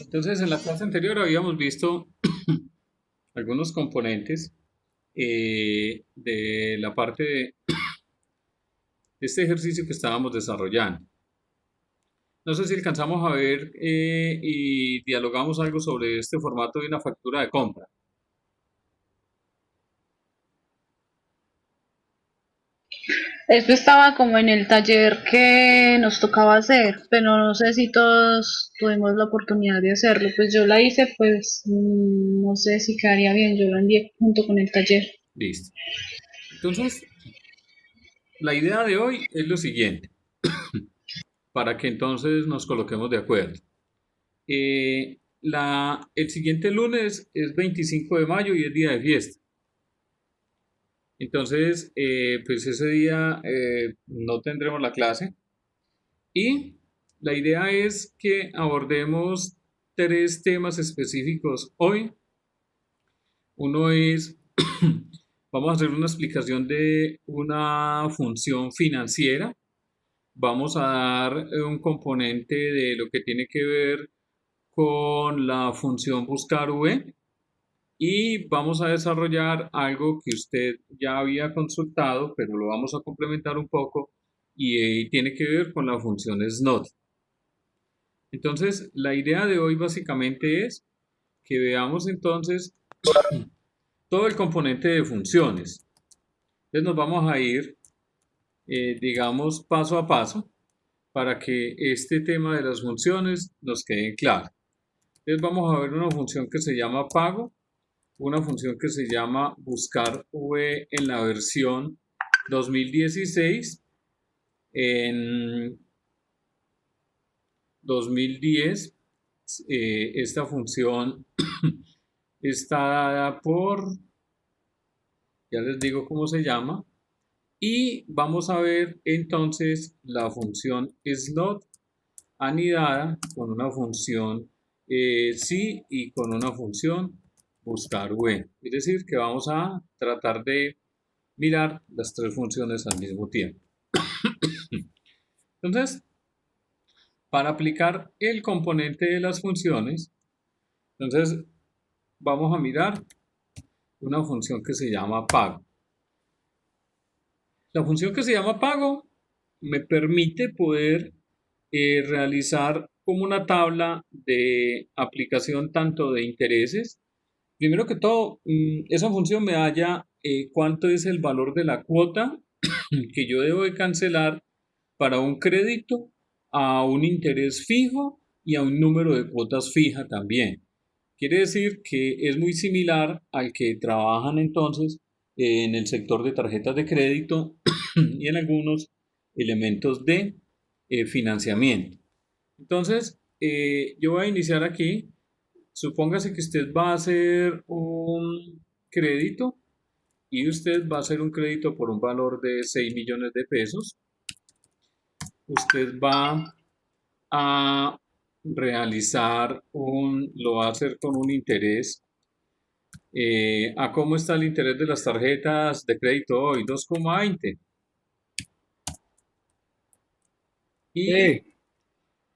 Entonces, en la clase anterior habíamos visto algunos componentes de la parte de este ejercicio que estábamos desarrollando. No sé si alcanzamos a ver y dialogamos algo sobre este formato de una factura de compra. Esto estaba como en el taller que nos tocaba hacer, pero no sé si todos tuvimos la oportunidad de hacerlo. Pues yo la hice, pues no sé si quedaría bien, yo la envié junto con el taller. Listo. Entonces, la idea de hoy es lo siguiente, para que entonces nos coloquemos de acuerdo. El siguiente lunes es 25 de mayo y es día de fiesta. Entonces, pues ese día no tendremos la clase y la idea es que abordemos tres temas específicos hoy. Uno es, vamos a hacer una explicación de una función financiera. Vamos a dar un componente de lo que tiene que ver con la función buscar V y vamos a desarrollar algo que usted ya había consultado, pero lo vamos a complementar un poco y tiene que ver con la función SNOT. Entonces, la idea de hoy básicamente es que veamos entonces todo el componente de funciones. Entonces nos vamos a ir, digamos, paso a paso para que este tema de las funciones nos quede claro. Entonces vamos a ver una función que se llama pago, una función que se llama buscar V en la versión 2016. En 2010, esta función está dada por, ya les digo cómo se llama, y vamos a ver entonces la función slot anidada con una función sí y con una función buscar v. Es decir, que vamos a tratar de mirar las tres funciones al mismo tiempo. Entonces, para aplicar el componente de las funciones, entonces vamos a mirar una función que se llama pago. La función que se llama pago me permite poder realizar como una tabla de aplicación tanto de intereses. Primero que todo, esa función me halla cuánto es el valor de la cuota que yo debo de cancelar para un crédito a un interés fijo y a un número de cuotas fija también. Quiere decir que es muy similar al que trabajan entonces en el sector de tarjetas de crédito y en algunos elementos de financiamiento. Entonces, yo voy a iniciar aquí. Supóngase que usted va a hacer un crédito y usted va a hacer un crédito por un valor de 6 millones de pesos. Usted va a lo va a hacer con un interés. ¿A cómo está el interés de las tarjetas de crédito hoy? 2,20. Y Sí,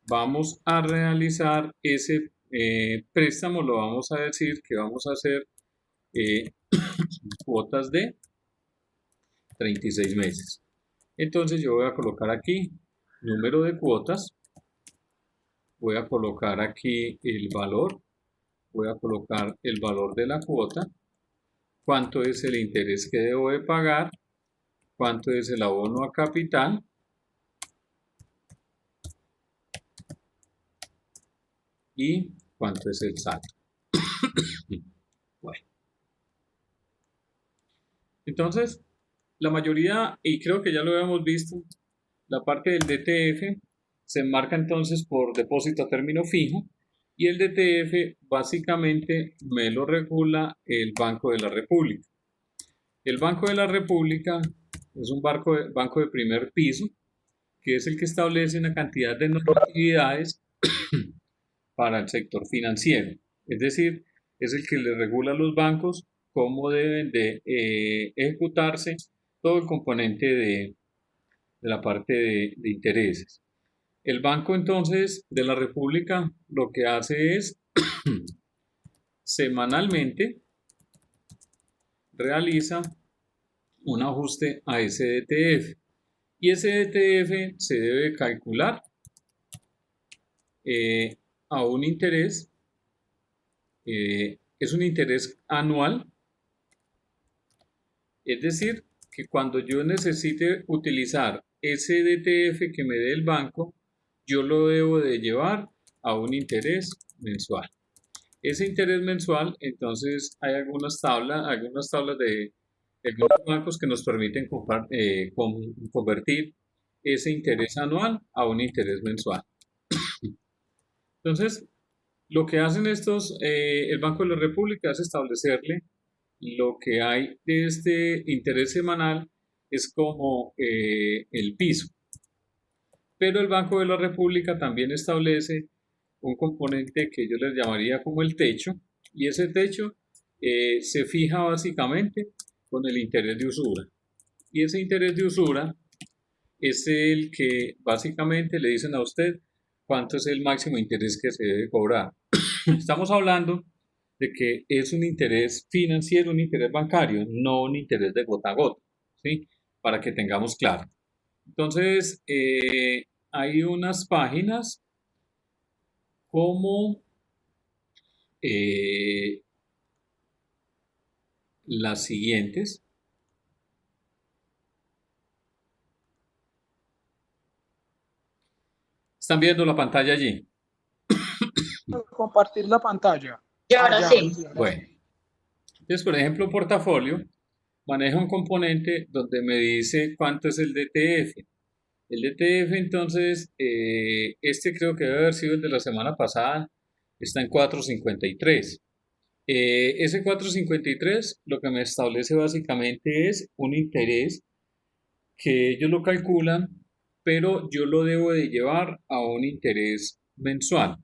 vamos a realizar ese préstamo, lo vamos a decir que vamos a hacer eh, cuotas de 36 meses. Entonces yo voy a colocar aquí número de cuotas, voy a colocar aquí el valor, voy a colocar el valor de la cuota, cuánto es el interés que debo de pagar, cuánto es el abono a capital y cuánto es el saldo. Bueno, entonces la mayoría, y creo que ya lo habíamos visto, la parte del DTF se enmarca entonces por depósito a término fijo y el DTF básicamente me lo regula el Banco de la República. El Banco de la República es un banco de primer piso que es el que establece una cantidad de normatividades para el sector financiero. Es decir, es el que le regula a los bancos cómo deben de ejecutarse todo el componente de la parte de intereses. El Banco entonces de la República lo que hace es semanalmente realiza un ajuste a ese DTF y ese DTF se debe calcular a un interés, es un interés anual, es decir, que cuando yo necesite utilizar ese DTF que me dé el banco, yo lo debo de llevar a un interés mensual. Ese interés mensual, entonces hay algunas tablas de algunos bancos que nos permiten convertir ese interés anual a un interés mensual. Entonces, lo que hacen el Banco de la República es establecerle lo que hay de este interés semanal es como el piso. Pero el Banco de la República también establece un componente que yo les llamaría como el techo, y ese techo se fija básicamente con el interés de usura. Y ese interés de usura es el que básicamente le dicen a usted cuánto es el máximo interés que se debe cobrar. Estamos hablando de que es un interés financiero, un interés bancario, no un interés de gota a gota, ¿sí? Para que tengamos claro. Entonces, hay unas páginas como eh, las siguientes. ¿Están viendo la pantalla allí? Compartir la pantalla. Y ahora Ya, sí. Bueno, entonces, por ejemplo, portafolio maneja un componente donde me dice cuánto es el DTF. El DTF, entonces, este creo que debe haber sido el de la semana pasada, está en 4.53. Ese 4.53 lo que me establece básicamente es un interés que ellos lo calculan, pero yo lo debo de llevar a un interés mensual.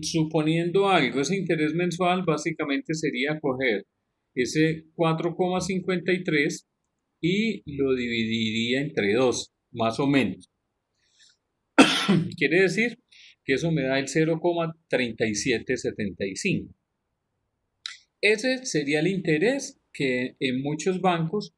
Suponiendo algo, ese interés mensual básicamente sería coger ese 4,53 y lo dividiría entre 2, más o menos. Quiere decir que eso me da el 0,3775. Ese sería el interés que en muchos bancos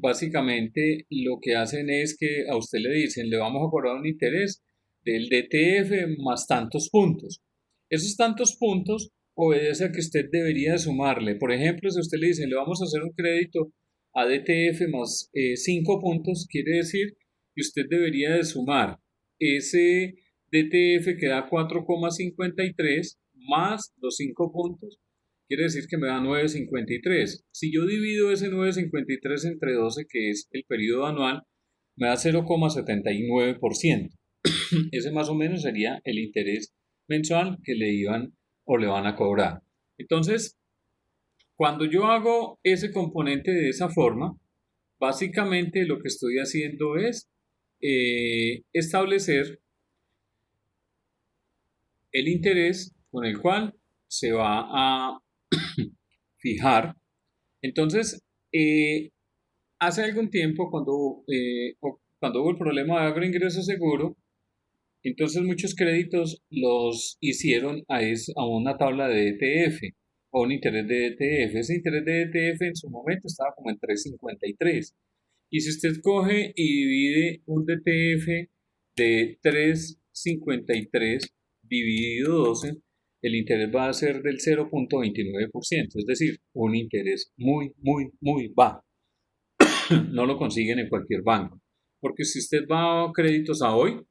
básicamente lo que hacen es que a usted le dicen, le vamos a cobrar un interés del DTF más tantos puntos. Esos tantos puntos obedece a que usted debería sumarle. Por ejemplo, si usted le dice, le vamos a hacer un crédito a DTF más 5 puntos, quiere decir que usted debería de sumar ese DTF que da 4,53 más los 5 puntos, quiere decir que me da 9,53. Si yo divido ese 9,53 entre 12, que es el periodo anual, me da 0,79%. Ese más o menos sería el interés mensual que le iban o le van a cobrar. Entonces, cuando yo hago ese componente de esa forma, básicamente lo que estoy haciendo es establecer el interés con el cual se va a fijar. Entonces, hace algún tiempo, cuando hubo el problema de agroingreso seguro, entonces muchos créditos los hicieron a una tabla de DTF o un interés de DTF. Ese interés de DTF en su momento estaba como en 3,53. Y si usted coge y divide un DTF de 3,53 dividido 12, el interés va a ser del 0,29%, es decir, un interés muy, muy, muy bajo. No lo consiguen en cualquier banco. Porque si usted va a créditos a hoy,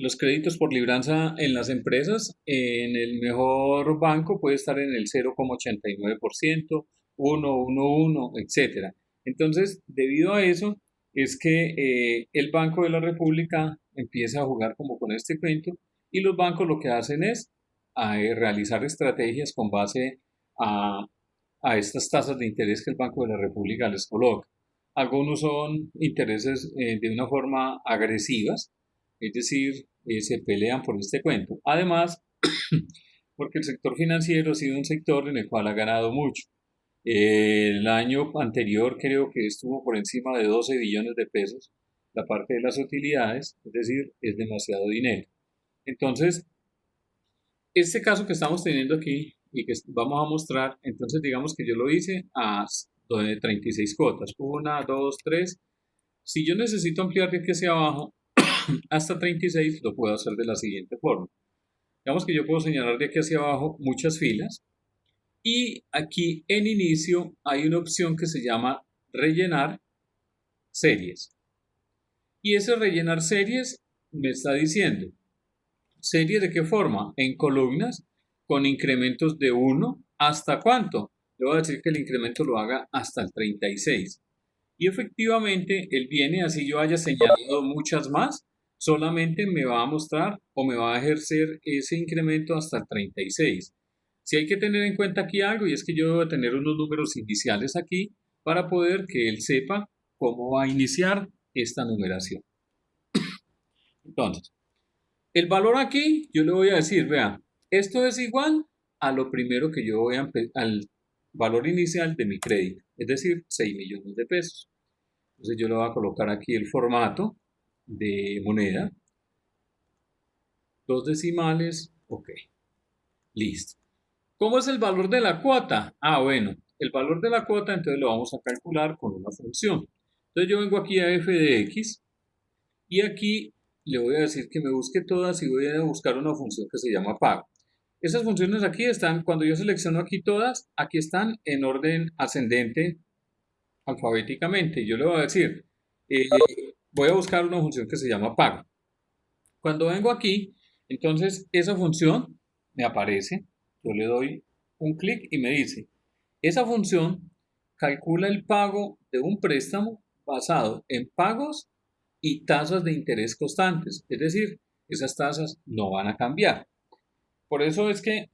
los créditos por libranza en las empresas, en el mejor banco puede estar en el 0,89%, 1,11, etc. Entonces, debido a eso, es que el Banco de la República empieza a jugar como con este cuento y los bancos lo que hacen es realizar estrategias con base a, a estas tasas de interés que el Banco de la República les coloca. Algunos son intereses de una forma agresivas, es decir, se pelean por este cuento. Además, porque el sector financiero ha sido un sector en el cual ha ganado mucho. El año anterior creo que estuvo por encima de 12 billones de pesos la parte de las utilidades, es decir, es demasiado dinero. Entonces, este caso que estamos teniendo aquí y que vamos a mostrar, entonces digamos que yo lo hice a 36 cuotas, 1, 2, 3. Si yo necesito ampliar de aquí hacia abajo hasta 36, lo puedo hacer de la siguiente forma. Digamos que yo puedo señalar de aquí hacia abajo muchas filas y aquí en inicio hay una opción que se llama rellenar series. Y ese rellenar series me está diciendo, ¿series de qué forma? En columnas con incrementos de 1 hasta ¿cuánto? Le voy a decir que el incremento lo haga hasta el 36. Y efectivamente, él viene, así yo haya señalado muchas más, solamente me va a mostrar o me va a ejercer ese incremento hasta el 36. Si hay que tener en cuenta aquí algo, y es que yo debo tener unos números iniciales aquí para poder que él sepa cómo va a iniciar esta numeración. Entonces, el valor aquí, yo le voy a decir, vean, esto es igual a lo primero que yo voy a al valor inicial de mi crédito, es decir, 6 millones de pesos. Entonces yo le voy a colocar aquí el formato de moneda, 2 decimales, ok, listo. ¿Cómo es el valor de la cuota? Ah, bueno, el valor de la cuota entonces lo vamos a calcular con una función. Entonces yo vengo aquí a f de x y aquí le voy a decir que me busque todas y voy a buscar una función que se llama pago. Esas funciones aquí están, cuando yo selecciono aquí todas, aquí están en orden ascendente alfabéticamente. Yo le voy a decir, eh, voy a buscar una función que se llama pago. Cuando vengo aquí, entonces esa función me aparece, yo le doy un clic y me dice, esa función calcula el pago de un préstamo basado en pagos y tasas de interés constantes, es decir, esas tasas no van a cambiar. Por eso es que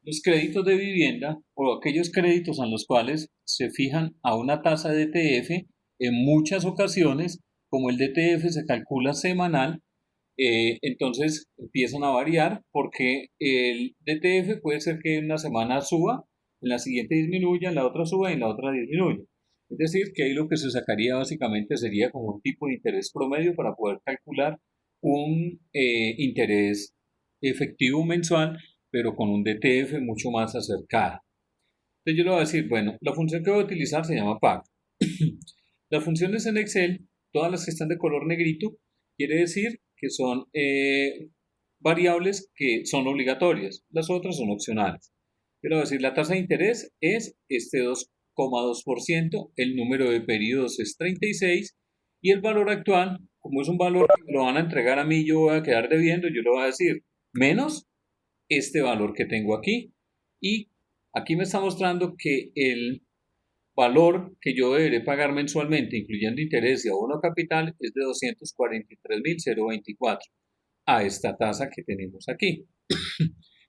los créditos de vivienda o aquellos créditos en los cuales se fijan a una tasa de DTF, en muchas ocasiones, como el DTF se calcula semanal, entonces empiezan a variar porque el DTF puede ser que en una semana suba, en la siguiente disminuya, en la otra suba y en la otra disminuya. Es decir, que ahí lo que se sacaría básicamente sería como un tipo de interés promedio para poder calcular un interés efectivo mensual, pero con un DTF mucho más acercado. Entonces yo le voy a decir, bueno, la función que voy a utilizar se llama pack. Las funciones en Excel, todas las que están de color negrito, quiere decir que son variables que son obligatorias, las otras son opcionales. Yo le voy a decir, la tasa de interés es este 2,2%, el número de periodos es 36 y el valor actual, como es un valor que me lo van a entregar a mí, yo voy a quedar debiendo, yo le voy a decir menos este valor que tengo aquí y aquí me está mostrando que el valor que yo deberé pagar mensualmente, incluyendo interés y abono capital, es de 243.024 a esta tasa que tenemos aquí.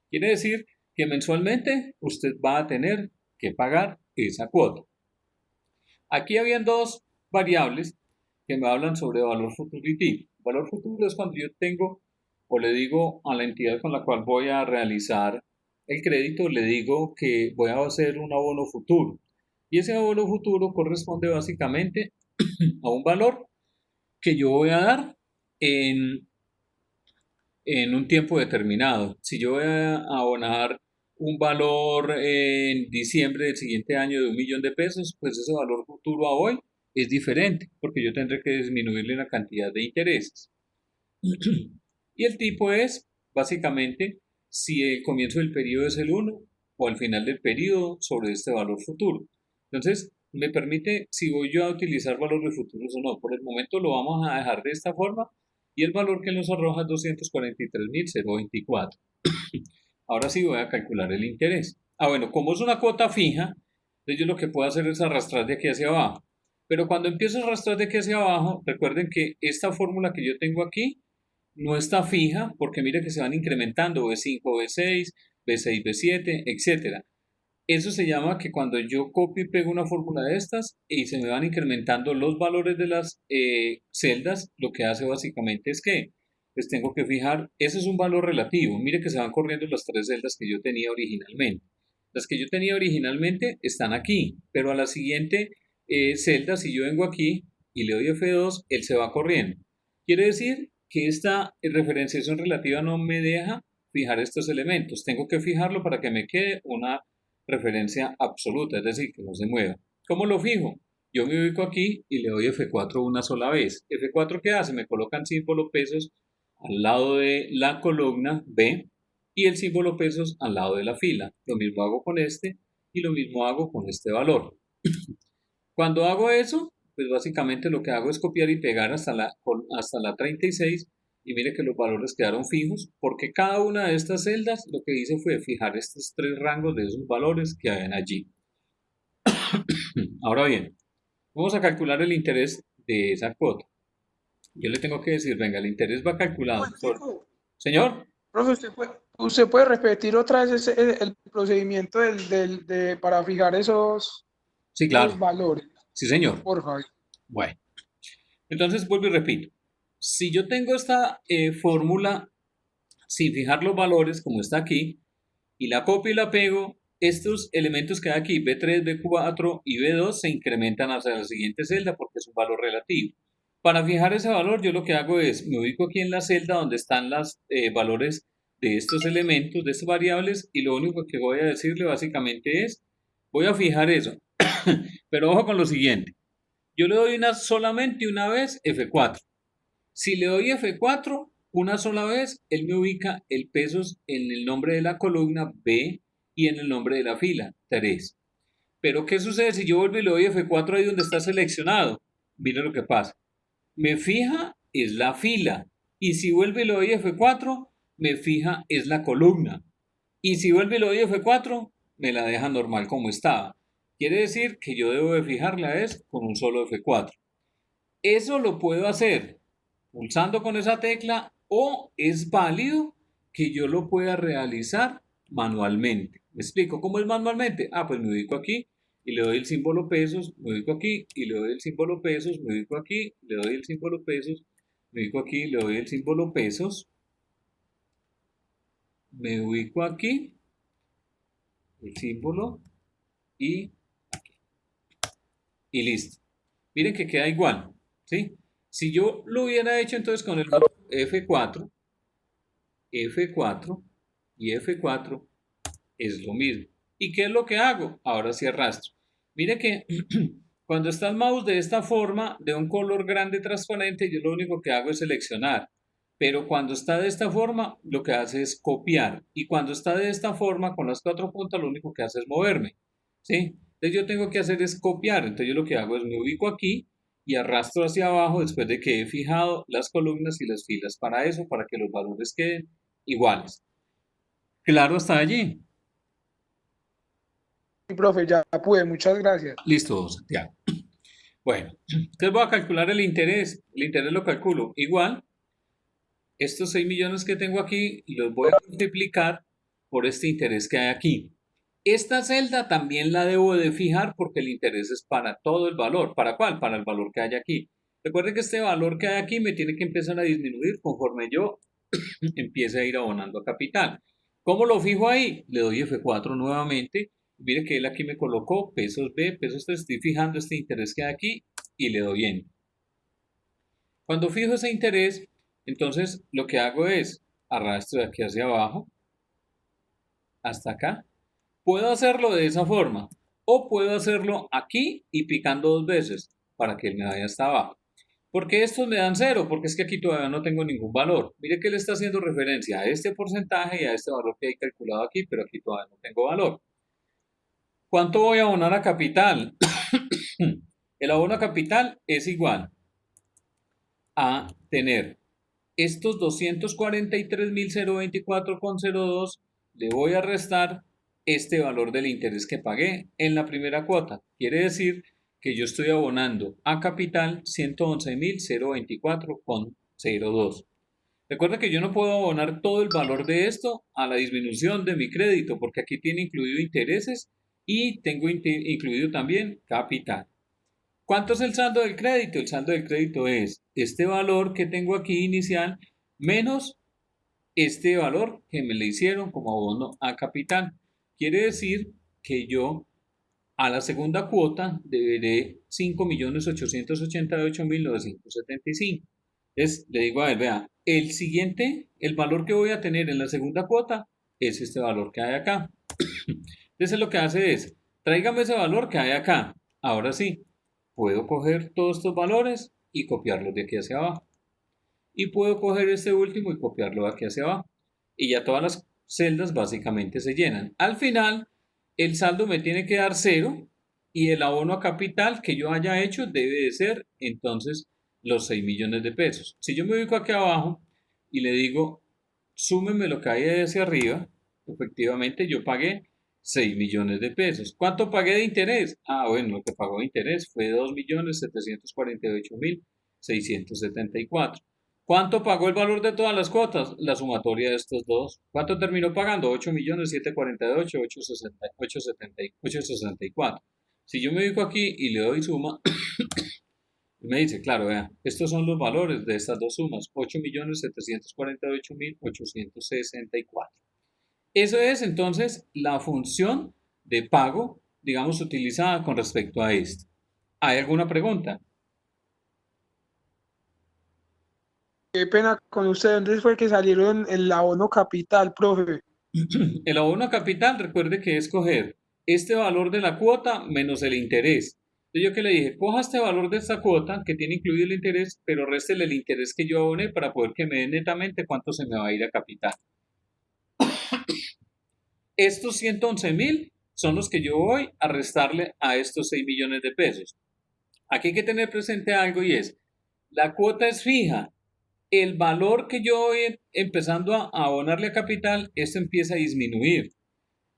Quiere decir que mensualmente usted va a tener que pagar esa cuota. Aquí habían dos variables que me hablan sobre valor futuro y TIP. Valor futuro es cuando yo tengo o le digo a la entidad con la cual voy a realizar el crédito, le digo que voy a hacer un abono futuro. Y ese abono futuro corresponde básicamente a un valor que yo voy a dar en un tiempo determinado. Si yo voy a abonar un valor en diciembre del siguiente año de 1.000.000 de pesos, pues ese valor futuro a hoy es diferente, porque yo tendré que disminuirle la cantidad de intereses. Y el tipo es, básicamente, si el comienzo del periodo es el 1 o al final del periodo sobre este valor futuro. Entonces, me permite si voy yo a utilizar valores futuros o no. Por el momento lo vamos a dejar de esta forma y el valor que nos arroja es 243.024. Ahora sí voy a calcular el interés. Ah, bueno, como es una cuota fija, entonces yo lo que puedo hacer es arrastrar de aquí hacia abajo. Pero cuando empiezo a arrastrar de aquí hacia abajo, recuerden que esta fórmula que yo tengo aquí no está fija porque mire que se van incrementando B5, B6, B6, B7, etcétera. Eso se llama que cuando yo copio y pego una fórmula de estas y se me van incrementando los valores de las celdas, lo que hace básicamente es que les tengo que fijar, ese es un valor relativo. Mire que se van corriendo las tres celdas que yo tenía originalmente. Las que yo tenía originalmente están aquí, pero a la siguiente celda, si yo vengo aquí y le doy F2, él se va corriendo. Quiere decir que esta referenciación relativa no me deja fijar estos elementos. Tengo que fijarlo para que me quede una referencia absoluta, es decir, que no se mueva. ¿Cómo lo fijo? Yo me ubico aquí y le doy F4 una sola vez. ¿F4 qué hace? Me colocan símbolo pesos al lado de la columna B y el símbolo pesos al lado de la fila. Lo mismo hago con este y lo mismo hago con este valor. Cuando hago eso, pues básicamente lo que hago es copiar y pegar hasta la 36 y mire que los valores quedaron fijos porque cada una de estas celdas lo que hice fue fijar estos tres rangos de esos valores que hay allí. Ahora bien, vamos a calcular el interés de esa cuota. Yo le tengo que decir, venga, el interés va calculado por... Señor, Profe, usted puede repetir otra vez el procedimiento para fijar sí, esos claro, valores, sí, señor. por favor. Bueno, entonces vuelvo y repito. Si yo tengo esta fórmula sin fijar los valores, como está aquí, y la copio y la pego, estos elementos que hay aquí, B3, B4 y B2, se incrementan hacia la siguiente celda porque es un valor relativo. Para fijar ese valor, yo lo que hago es, me ubico aquí en la celda donde están los valores de estos elementos, de estas variables, y lo único que voy a decirle básicamente es, voy a fijar eso. Pero ojo con lo siguiente, yo le doy solamente una vez F4. Si le doy F4 una sola vez, él me ubica el pesos en el nombre de la columna B y en el nombre de la fila 3. Pero ¿qué sucede si yo vuelvo y le doy F4 ahí donde está seleccionado? Mira lo que pasa. Me fija es la fila. Y si vuelvo y le doy F4, me fija es la columna. Y si vuelvo y le doy F4, me la deja normal como estaba. Quiere decir que yo debo de fijarla es con un solo F4. Eso lo puedo hacer pulsando con esa tecla o es válido que yo lo pueda realizar manualmente. ¿Me explico cómo es manualmente? Pues me ubico aquí y le doy el símbolo pesos, me ubico aquí y le doy el símbolo pesos, me ubico aquí, le doy el símbolo pesos, me ubico aquí, le doy el símbolo pesos, me ubico aquí, el símbolo y aquí. Y listo. Miren que queda igual, ¿sí? Si yo lo hubiera hecho entonces con el F4, F4 y F4 es lo mismo. ¿Y qué es lo que hago? Ahora sí arrastro. Mire que cuando está el mouse de esta forma, de un color grande transparente, yo lo único que hago es seleccionar. Pero cuando está de esta forma, lo que hace es copiar. Y cuando está de esta forma, con las cuatro puntas, lo único que hace es moverme. ¿Sí? Entonces yo tengo que hacer es copiar. Entonces yo lo que hago es me ubico aquí y arrastro hacia abajo después de que he fijado las columnas y las filas para eso, para que los valores queden iguales. Claro, hasta allí. Sí, profe, ya pude, muchas gracias. Listo, Santiago. Bueno, entonces voy a calcular el interés. El interés lo calculo igual. Estos 6 millones que tengo aquí los voy a multiplicar por este interés que hay aquí. Esta celda también la debo de fijar porque el interés es para todo el valor. ¿Para cuál? Para el valor que hay aquí. Recuerden que este valor que hay aquí me tiene que empezar a disminuir conforme yo empiece a ir abonando a capital. ¿Cómo lo fijo ahí? Le doy F4 nuevamente. Mire que él aquí me colocó pesos B, pesos 3. Estoy fijando este interés que hay aquí y le doy N. Cuando fijo ese interés, entonces lo que hago es arrastro de aquí hacia abajo hasta acá. Puedo hacerlo de esa forma o puedo hacerlo aquí y picando dos veces para que él me vaya hasta abajo. ¿Por qué estos me dan cero? Porque es que aquí todavía no tengo ningún valor. Mire que le está haciendo referencia a este porcentaje y a este valor que hay calculado aquí, pero aquí todavía no tengo valor. ¿Cuánto voy a abonar a capital? El abono a capital es igual a tener estos 243.024,02, le voy a restar este valor del interés que pagué en la primera cuota. Quiere decir que yo estoy abonando a capital 111.024,02. Recuerda que yo no puedo abonar todo el valor de esto a la disminución de mi crédito porque aquí tiene incluido intereses y tengo incluido también capital. ¿Cuánto es el saldo del crédito? El saldo del crédito es este valor que tengo aquí inicial menos este valor que me le hicieron como abono a capital. Quiere decir que yo A la segunda cuota deberé 5.888.975. Entonces le digo a él, vea, el valor que voy a tener en la segunda cuota es este valor que hay acá. Entonces lo que hace es, tráigame ese valor que hay acá. Ahora sí, puedo coger todos estos valores y copiarlos de aquí hacia abajo. Y puedo coger este último y copiarlo de aquí hacia abajo. Y ya todas las celdas básicamente se llenan. Al final, el saldo me tiene que dar 0 y el abono a capital que yo haya hecho debe de ser entonces los 6 millones de pesos. Si yo me ubico aquí abajo y le digo, súmeme lo que hay de hacia arriba, efectivamente yo pagué 6 millones de pesos. ¿Cuánto pagué de interés? Ah, bueno, lo que pagó de interés fue 2.748.674. ¿Cuánto pagó el valor de todas las cuotas? La sumatoria de estos dos. ¿Cuánto terminó pagando? 8.748.864. Si yo me ubico aquí y le doy suma, me dice, claro, vean, estos son los valores de estas dos sumas, 8.748.864. Eso es entonces la función de pago, digamos, utilizada con respecto a esto. ¿Hay alguna pregunta? Qué pena con usted. ¿Dónde fue que salieron el abono capital, profe? El abono a capital, recuerde que es coger este valor de la cuota menos el interés. Entonces yo que le dije, coja este valor de esta cuota que tiene incluido el interés, pero réstele el interés que yo aboné para poder que me den netamente cuánto se me va a ir a capital. Estos 111.000 son los que yo voy a restarle a estos 6 millones de pesos. Aquí hay que tener presente algo y es, la cuota es fija. El valor que yo voy empezando a abonarle a capital, esto empieza a disminuir.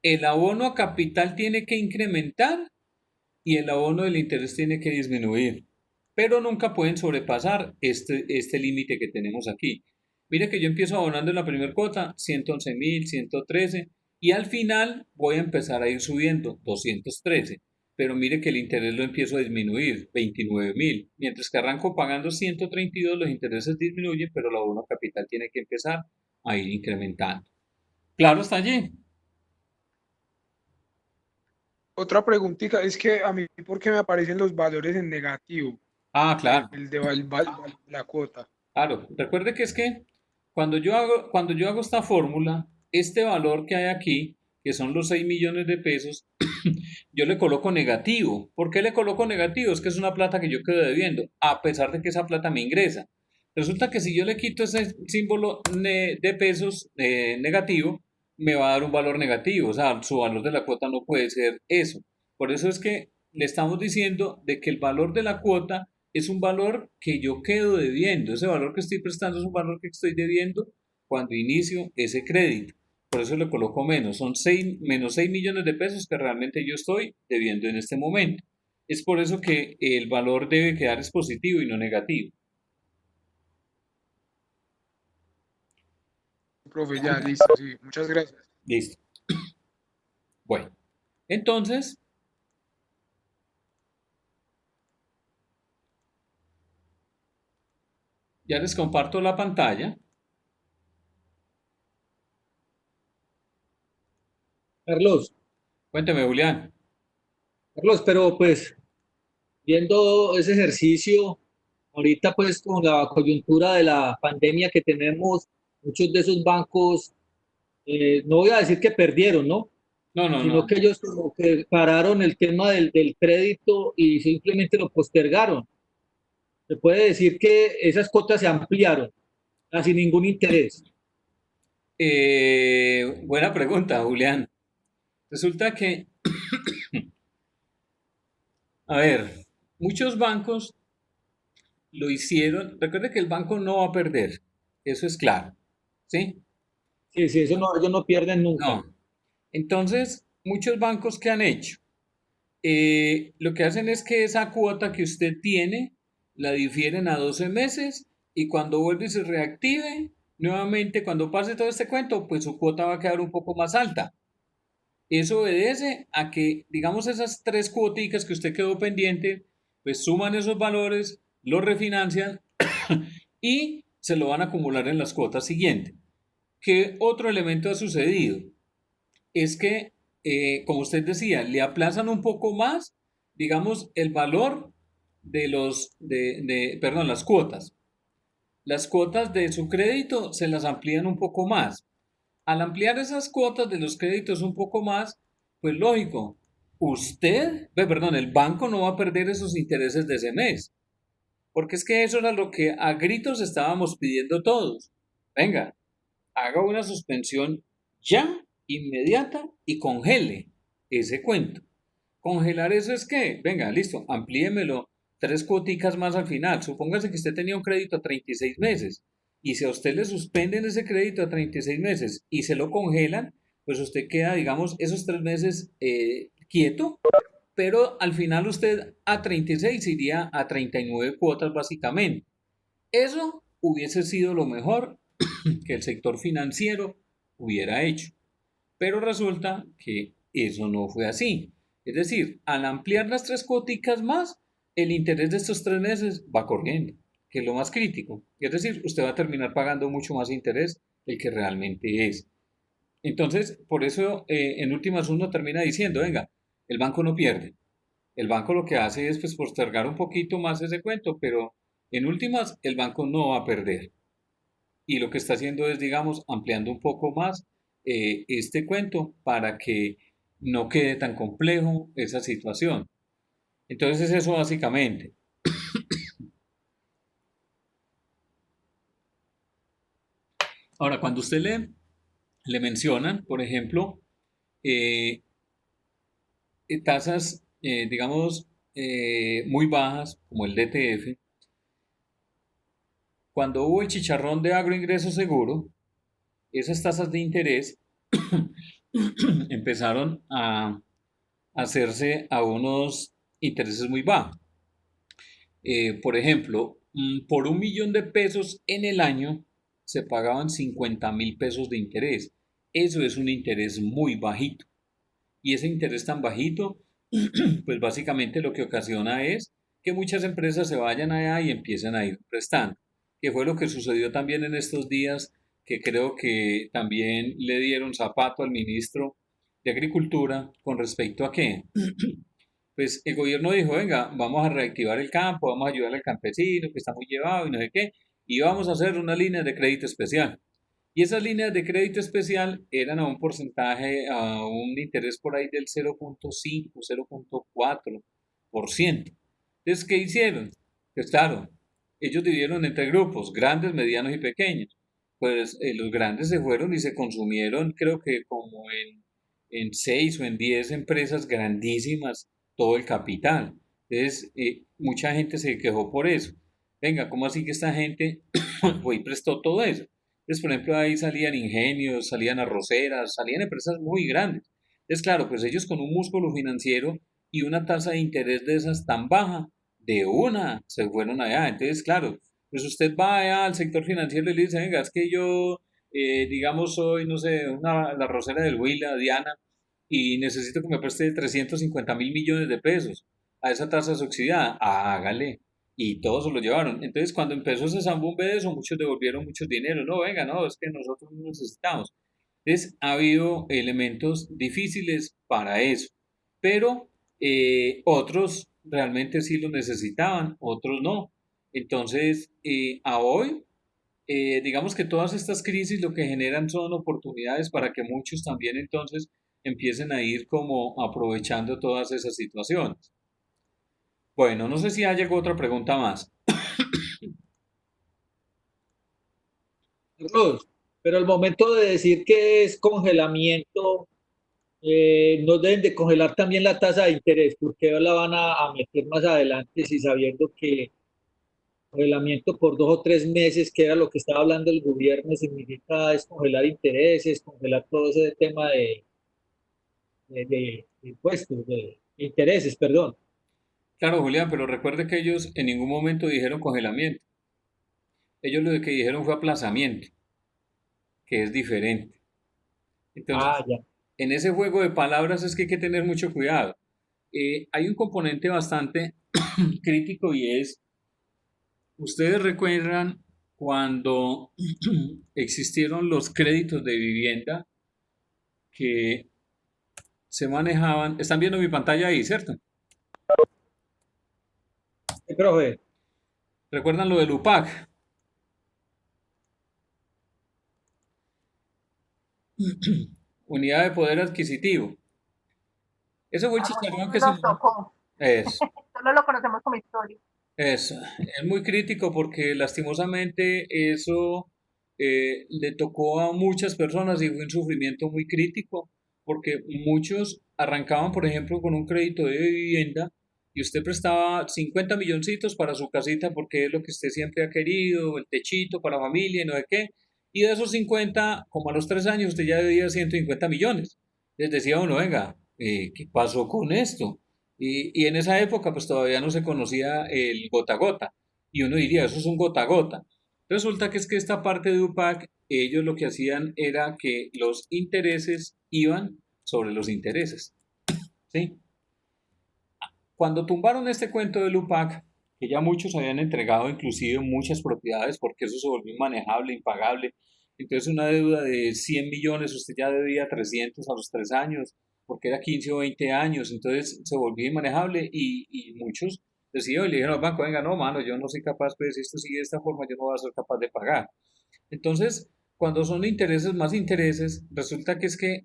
El abono a capital tiene que incrementar y el abono del interés tiene que disminuir. Pero nunca pueden sobrepasar este límite que tenemos aquí. Mire que yo empiezo abonando en la primera cuota 111.000, 113 y al final voy a empezar a ir subiendo 213. Pero mire que el interés lo empiezo a disminuir 29.000. Mientras que arranco pagando 132, los intereses disminuyen, pero el abono a capital tiene que empezar a ir incrementando. Claro, está allí. Otra preguntita, es que a mí, ¿por qué me aparecen los valores en negativo? Ah, claro. El de la cuota. Claro, recuerde que es que cuando yo hago esta fórmula, este valor que hay aquí, que son los 6 millones de pesos, yo le coloco negativo. ¿Por qué le coloco negativo? Es que es una plata que yo quedo debiendo, a pesar de que esa plata me ingresa. Resulta que si yo le quito ese símbolo de pesos negativo, me va a dar un valor negativo. O sea, su valor de la cuota no puede ser eso. Por eso es que le estamos diciendo de que el valor de la cuota es un valor que yo quedo debiendo. Ese valor que estoy prestando es un valor que estoy debiendo cuando inicio ese crédito. Por eso le coloco menos. Son menos 6 millones de pesos que realmente yo estoy debiendo en este momento. Es por eso que el valor debe quedar es positivo y no negativo. Profe, ya, listo, sí. Muchas gracias. Listo. Bueno, entonces, ya les comparto la pantalla. Carlos, Cuénteme, Julián. Carlos, pero pues viendo ese ejercicio, ahorita pues con la coyuntura de la pandemia que tenemos, muchos de esos bancos, no voy a decir que perdieron, ¿no? No, no, Sino no. que ellos como que pararon el tema del crédito y simplemente lo postergaron. Se puede decir que esas cuotas se ampliaron, sin ningún interés. Buena pregunta, Julián. Resulta que, a ver, muchos bancos lo hicieron. Recuerde que el banco no va a perder. Eso es claro. ¿Sí? Sí, sí, eso no, ellos no pierden nunca. No. Entonces, muchos bancos que han hecho, lo que hacen es que esa cuota que usted tiene la difieren a 12 meses y cuando vuelve y se reactive, nuevamente cuando pase todo este cuento, pues su cuota va a quedar un poco más alta. Eso obedece a que, digamos, esas tres cuoticas que usted quedó pendiente, pues suman esos valores, los refinancian y se lo van a acumular en las cuotas siguientes. ¿Qué otro elemento ha sucedido? Es que como usted decía, le aplazan un poco más, digamos, el valor de perdón, las cuotas. Las cuotas de su crédito se las amplían un poco más. Al ampliar esas cuotas de los créditos un poco más, pues lógico, perdón, el banco no va a perder esos intereses de ese mes, porque es que eso era lo que a gritos estábamos pidiendo todos. Venga, haga una suspensión ya, inmediata y congele ese cuento. Congelar eso es que, venga, listo, amplíemelo 3 cuoticas más al final. Supóngase que usted tenía un crédito a 36 meses y si a usted le suspenden ese crédito a 36 meses y se lo congelan, pues usted queda, digamos, esos 3 meses quieto, pero al final usted a 36 iría a 39 cuotas básicamente. Eso hubiese sido lo mejor que el sector financiero hubiera hecho. Pero resulta que eso no fue así. Es decir, al ampliar las 3 cuoticas más, el interés de estos 3 meses va corriendo, que es lo más crítico. Es decir, usted va a terminar pagando mucho más interés del que realmente es. Entonces, por eso, en últimas uno termina diciendo, venga, el banco no pierde. El banco lo que hace es pues postergar un poquito más ese cuento, pero en últimas el banco no va a perder y lo que está haciendo es, digamos, ampliando un poco más este cuento para que no quede tan complejo esa situación. Entonces, eso básicamente. Ahora, cuando usted le mencionan, por ejemplo, eh, tasas, digamos, muy bajas, como el DTF, cuando hubo el chicharrón de agroingreso seguro, esas tasas de interés empezaron a hacerse a unos intereses muy bajos. Por ejemplo, por 1 millón de pesos en el año se pagaban 50.000 pesos de interés. Eso es un interés muy bajito. Y ese interés tan bajito, pues básicamente lo que ocasiona es que muchas empresas se vayan allá y empiecen a ir prestando. Que fue lo que sucedió también en estos días, que creo que también le dieron zapato al ministro de Agricultura con respecto a qué. Pues el gobierno dijo, venga, vamos a reactivar el campo, vamos a ayudar al campesino que está muy llevado y no sé qué, y vamos a hacer una línea de crédito especial. Y esas líneas de crédito especial eran a un porcentaje, a un interés por ahí del 0.5, 0.4%. Entonces, ¿qué hicieron? Pues claro, ellos dividieron entre grupos, grandes, medianos y pequeños. Pues los grandes se fueron y se consumieron, creo que como en 6 o en 10 empresas grandísimas, todo el capital. Entonces, mucha gente se quejó por eso. Venga, ¿cómo así que esta gente fue y prestó todo eso? Entonces, por ejemplo, ahí salían ingenios, salían arroceras, salían empresas muy grandes. Entonces, claro, pues ellos con un músculo financiero y una tasa de interés de esas tan baja, de una se fueron allá. Entonces, claro, pues usted va allá al sector financiero y le dice, venga, es que yo, digamos, soy, no sé, la arrocera del Huila, Diana, y necesito que me preste 350.000 millones de pesos a esa tasa subsidiada. Hágale. Y todos se lo llevaron. Entonces, cuando empezó ese zambombe de eso, muchos devolvieron muchos dinero. No, venga, no, es que nosotros no necesitamos. Entonces, ha habido elementos difíciles para eso. Pero otros realmente sí lo necesitaban, otros no. Entonces, a hoy, digamos que todas estas crisis lo que generan son oportunidades para que muchos también entonces empiecen a ir como aprovechando todas esas situaciones. Bueno, no sé si hay alguna otra pregunta más. Carlos, pero al momento de decir que es congelamiento, no deben de congelar también la tasa de interés, porque la van a meter más adelante si sabiendo que congelamiento por 2 o 3 meses, que era lo que estaba hablando el gobierno, significa es congelar intereses, congelar todo ese tema de impuestos, de intereses, perdón. Claro, Julián, pero recuerde que ellos en ningún momento dijeron congelamiento. Ellos lo que dijeron fue aplazamiento, que es diferente. Ah, Entonces, ya. en ese juego de palabras es que hay que tener mucho cuidado. Hay un componente bastante crítico y es, ustedes recuerdan cuando existieron los créditos de vivienda que se manejaban, están viendo mi pantalla ahí, ¿cierto? Sí, profe. ¿Recuerdan lo del UPAC? Unidad de Poder Adquisitivo. Eso fue el chicharrón que se Nos manejó. tocó, Eso. solo lo conocemos como historia. Es muy crítico porque lastimosamente eso le tocó a muchas personas y fue un sufrimiento muy crítico porque muchos arrancaban, por ejemplo, con un crédito de vivienda y usted prestaba 50 milloncitos para su casita porque es lo que usted siempre ha querido, el techito para la familia y no sé qué. Y de esos 50, como a los 3 años, usted ya debía 150 millones. Les decía uno, venga, ¿qué pasó con esto? Y en esa época pues todavía no se conocía el gota a gota. Y uno diría, eso es un gota a gota. Resulta que es que esta parte de UPAC, ellos lo que hacían era que los intereses iban sobre los intereses. ¿Sí? Cuando tumbaron este cuento del UPAC, que ya muchos habían entregado inclusive muchas propiedades porque eso se volvió inmanejable, impagable. Entonces una deuda de 100 millones, usted ya debía 300 a los 3 años, porque era 15 o 20 años, entonces se volvió inmanejable y muchos decían y le dijeron al banco, venga, no, mano, yo no soy capaz, pues si esto sigue de esta forma, yo no voy a ser capaz de pagar. Entonces, cuando son intereses más intereses, resulta que es que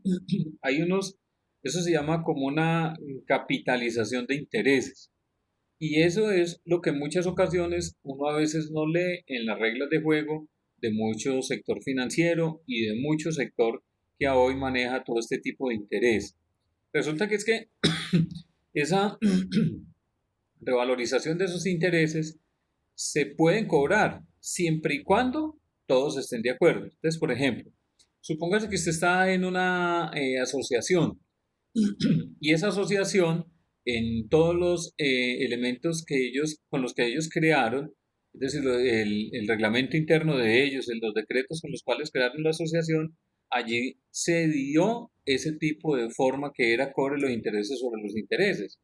hay unos, eso se llama como una capitalización de intereses. Y eso es lo que en muchas ocasiones uno a veces no lee en las reglas de juego de mucho sector financiero y de mucho sector que a hoy maneja todo este tipo de interés. Resulta que es que esa revalorización de esos intereses se pueden cobrar siempre y cuando todos estén de acuerdo. Entonces, por ejemplo, supóngase que usted está en una asociación y esa asociación en todos los elementos que ellos, con los que ellos crearon, es decir, el reglamento interno de ellos, los decretos con los cuales crearon la asociación, allí se dio ese tipo de forma que era cobre los intereses sobre los intereses.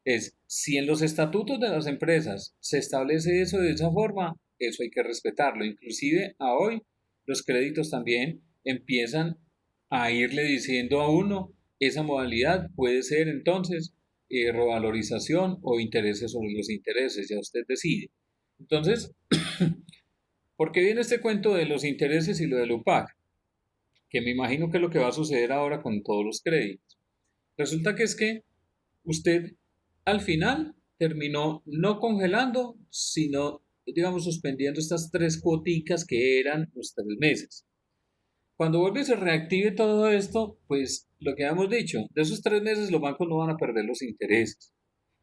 Es, si en los estatutos de las empresas se establece eso de esa forma, eso hay que respetarlo. Inclusive a hoy los créditos también empiezan a irle diciendo a uno, esa modalidad puede ser entonces revalorización o intereses sobre los intereses, ya usted decide. Entonces, ¿por qué viene este cuento de los intereses y lo del UPAC? Que me imagino que es lo que va a suceder ahora con todos los créditos. Resulta que es que usted al final terminó no congelando, sino, digamos, suspendiendo estas 3 cuoticas que eran los 3 meses. Cuando vuelve y se reactive todo esto, pues lo que hemos dicho, de esos 3 meses los bancos no van a perder los intereses.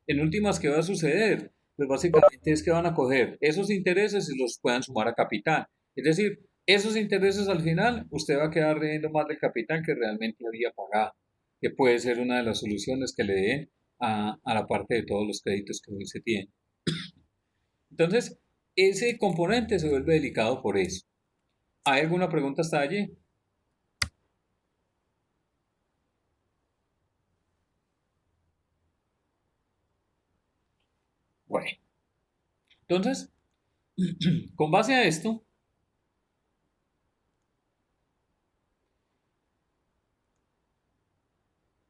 En últimas, ¿qué va a suceder? Pues básicamente es que van a coger esos intereses y los puedan sumar a capital. Es decir, esos intereses al final, usted va a quedar debiendo más del capital que realmente había pagado, que puede ser una de las soluciones que le den a la parte de todos los créditos que hoy se tienen. Entonces, ese componente se vuelve delicado por eso. ¿Hay alguna pregunta hasta allí? Bueno, entonces, con base a esto,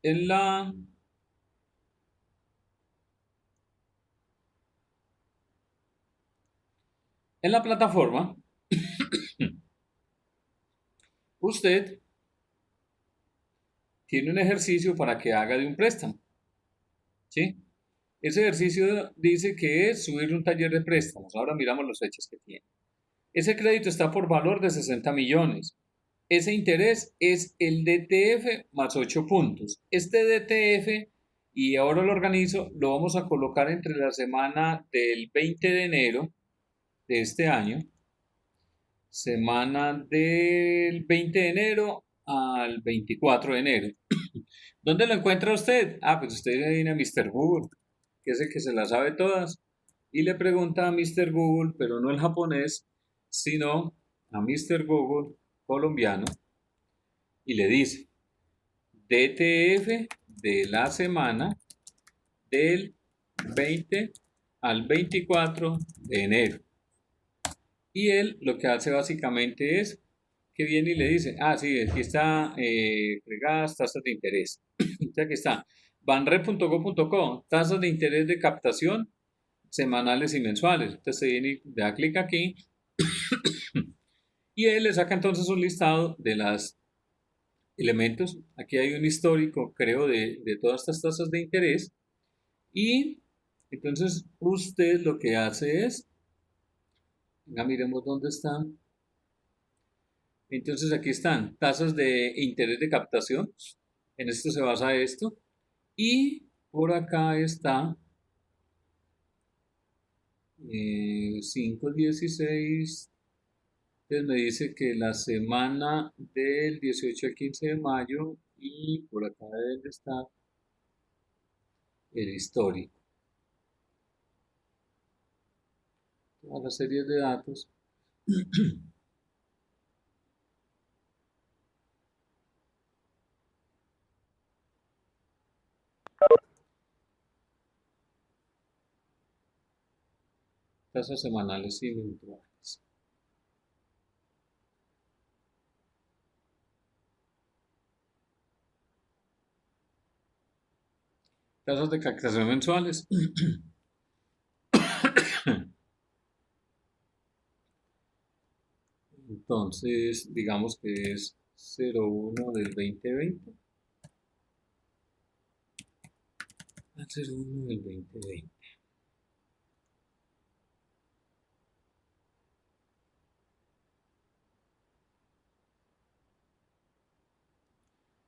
en la plataforma, usted tiene un ejercicio para que haga de un préstamo, ¿sí? Ese ejercicio dice que es subir un taller de préstamos. Ahora miramos los hechos que tiene. Ese crédito está por valor de 60 millones. Ese interés es el DTF más 8 puntos. Este DTF, y ahora lo organizo, lo vamos a colocar entre la semana del 20 de enero de este año, semana del 20 de enero al 24 de enero. ¿Dónde lo encuentra usted? Ah, pues usted viene a Mr. Google, que es el que se las sabe todas, y le pregunta a Mr. Google, pero no el japonés, sino a Mr. Google colombiano, y le dice DTF de la semana del 20 al 24 de enero. Y él lo que hace básicamente es que viene y le dice, ah, sí, aquí está fregadas tasas de interés. Entonces aquí está, banred.go.co, tasas de interés de captación semanales y mensuales. Entonces se viene y da clic aquí y él le saca entonces un listado de los elementos. Aquí hay un histórico, creo, de todas estas tasas de interés. Y entonces usted lo que hace es, venga, miremos dónde están. Entonces aquí están tasas de interés de captación. En esto se basa esto. Y por acá está 5.16. Entonces me dice que la semana del 18 al 15 de mayo y por acá debe estar el histórico. Todas las series de datos. Tasas semanales y mensuales. Tasas de captación mensuales. Entonces, digamos que es 01 del 2020 al 01 del 2020.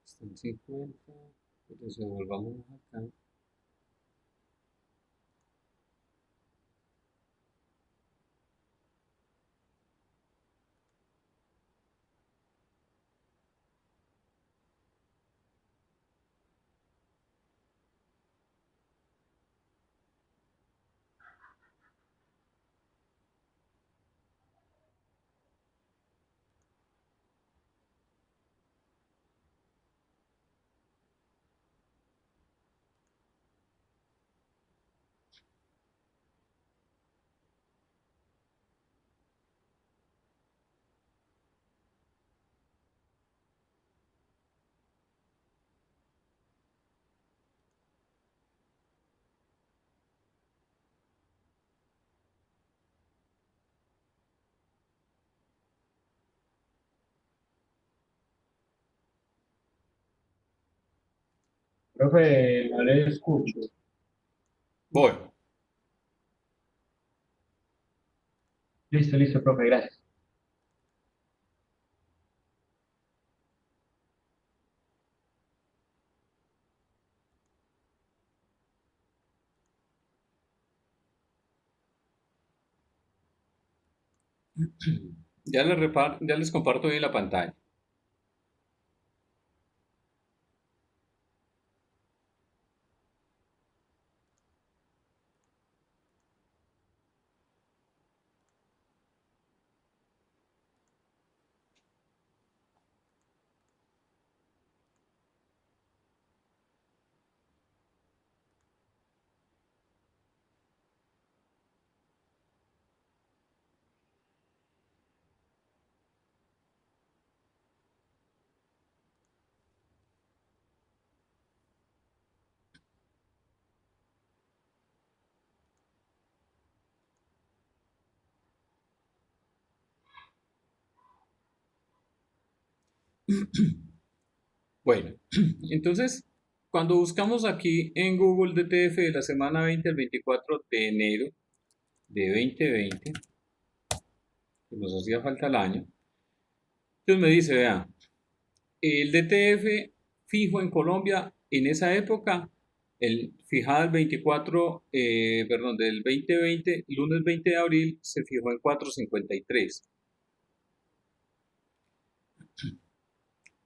Están 50. Entonces volvamos acá. Profe, no le escucho. Voy. Listo, listo, profe, gracias. Ya les comparto ahí la pantalla. Bueno, entonces, cuando buscamos aquí en Google DTF de la semana 20 al 24 de enero de 2020, que nos hacía falta el año, entonces me dice, vea, el DTF fijo en Colombia en esa época, el fijado el 24, perdón, del 2020, lunes 20 de abril, se fijó en 4.53.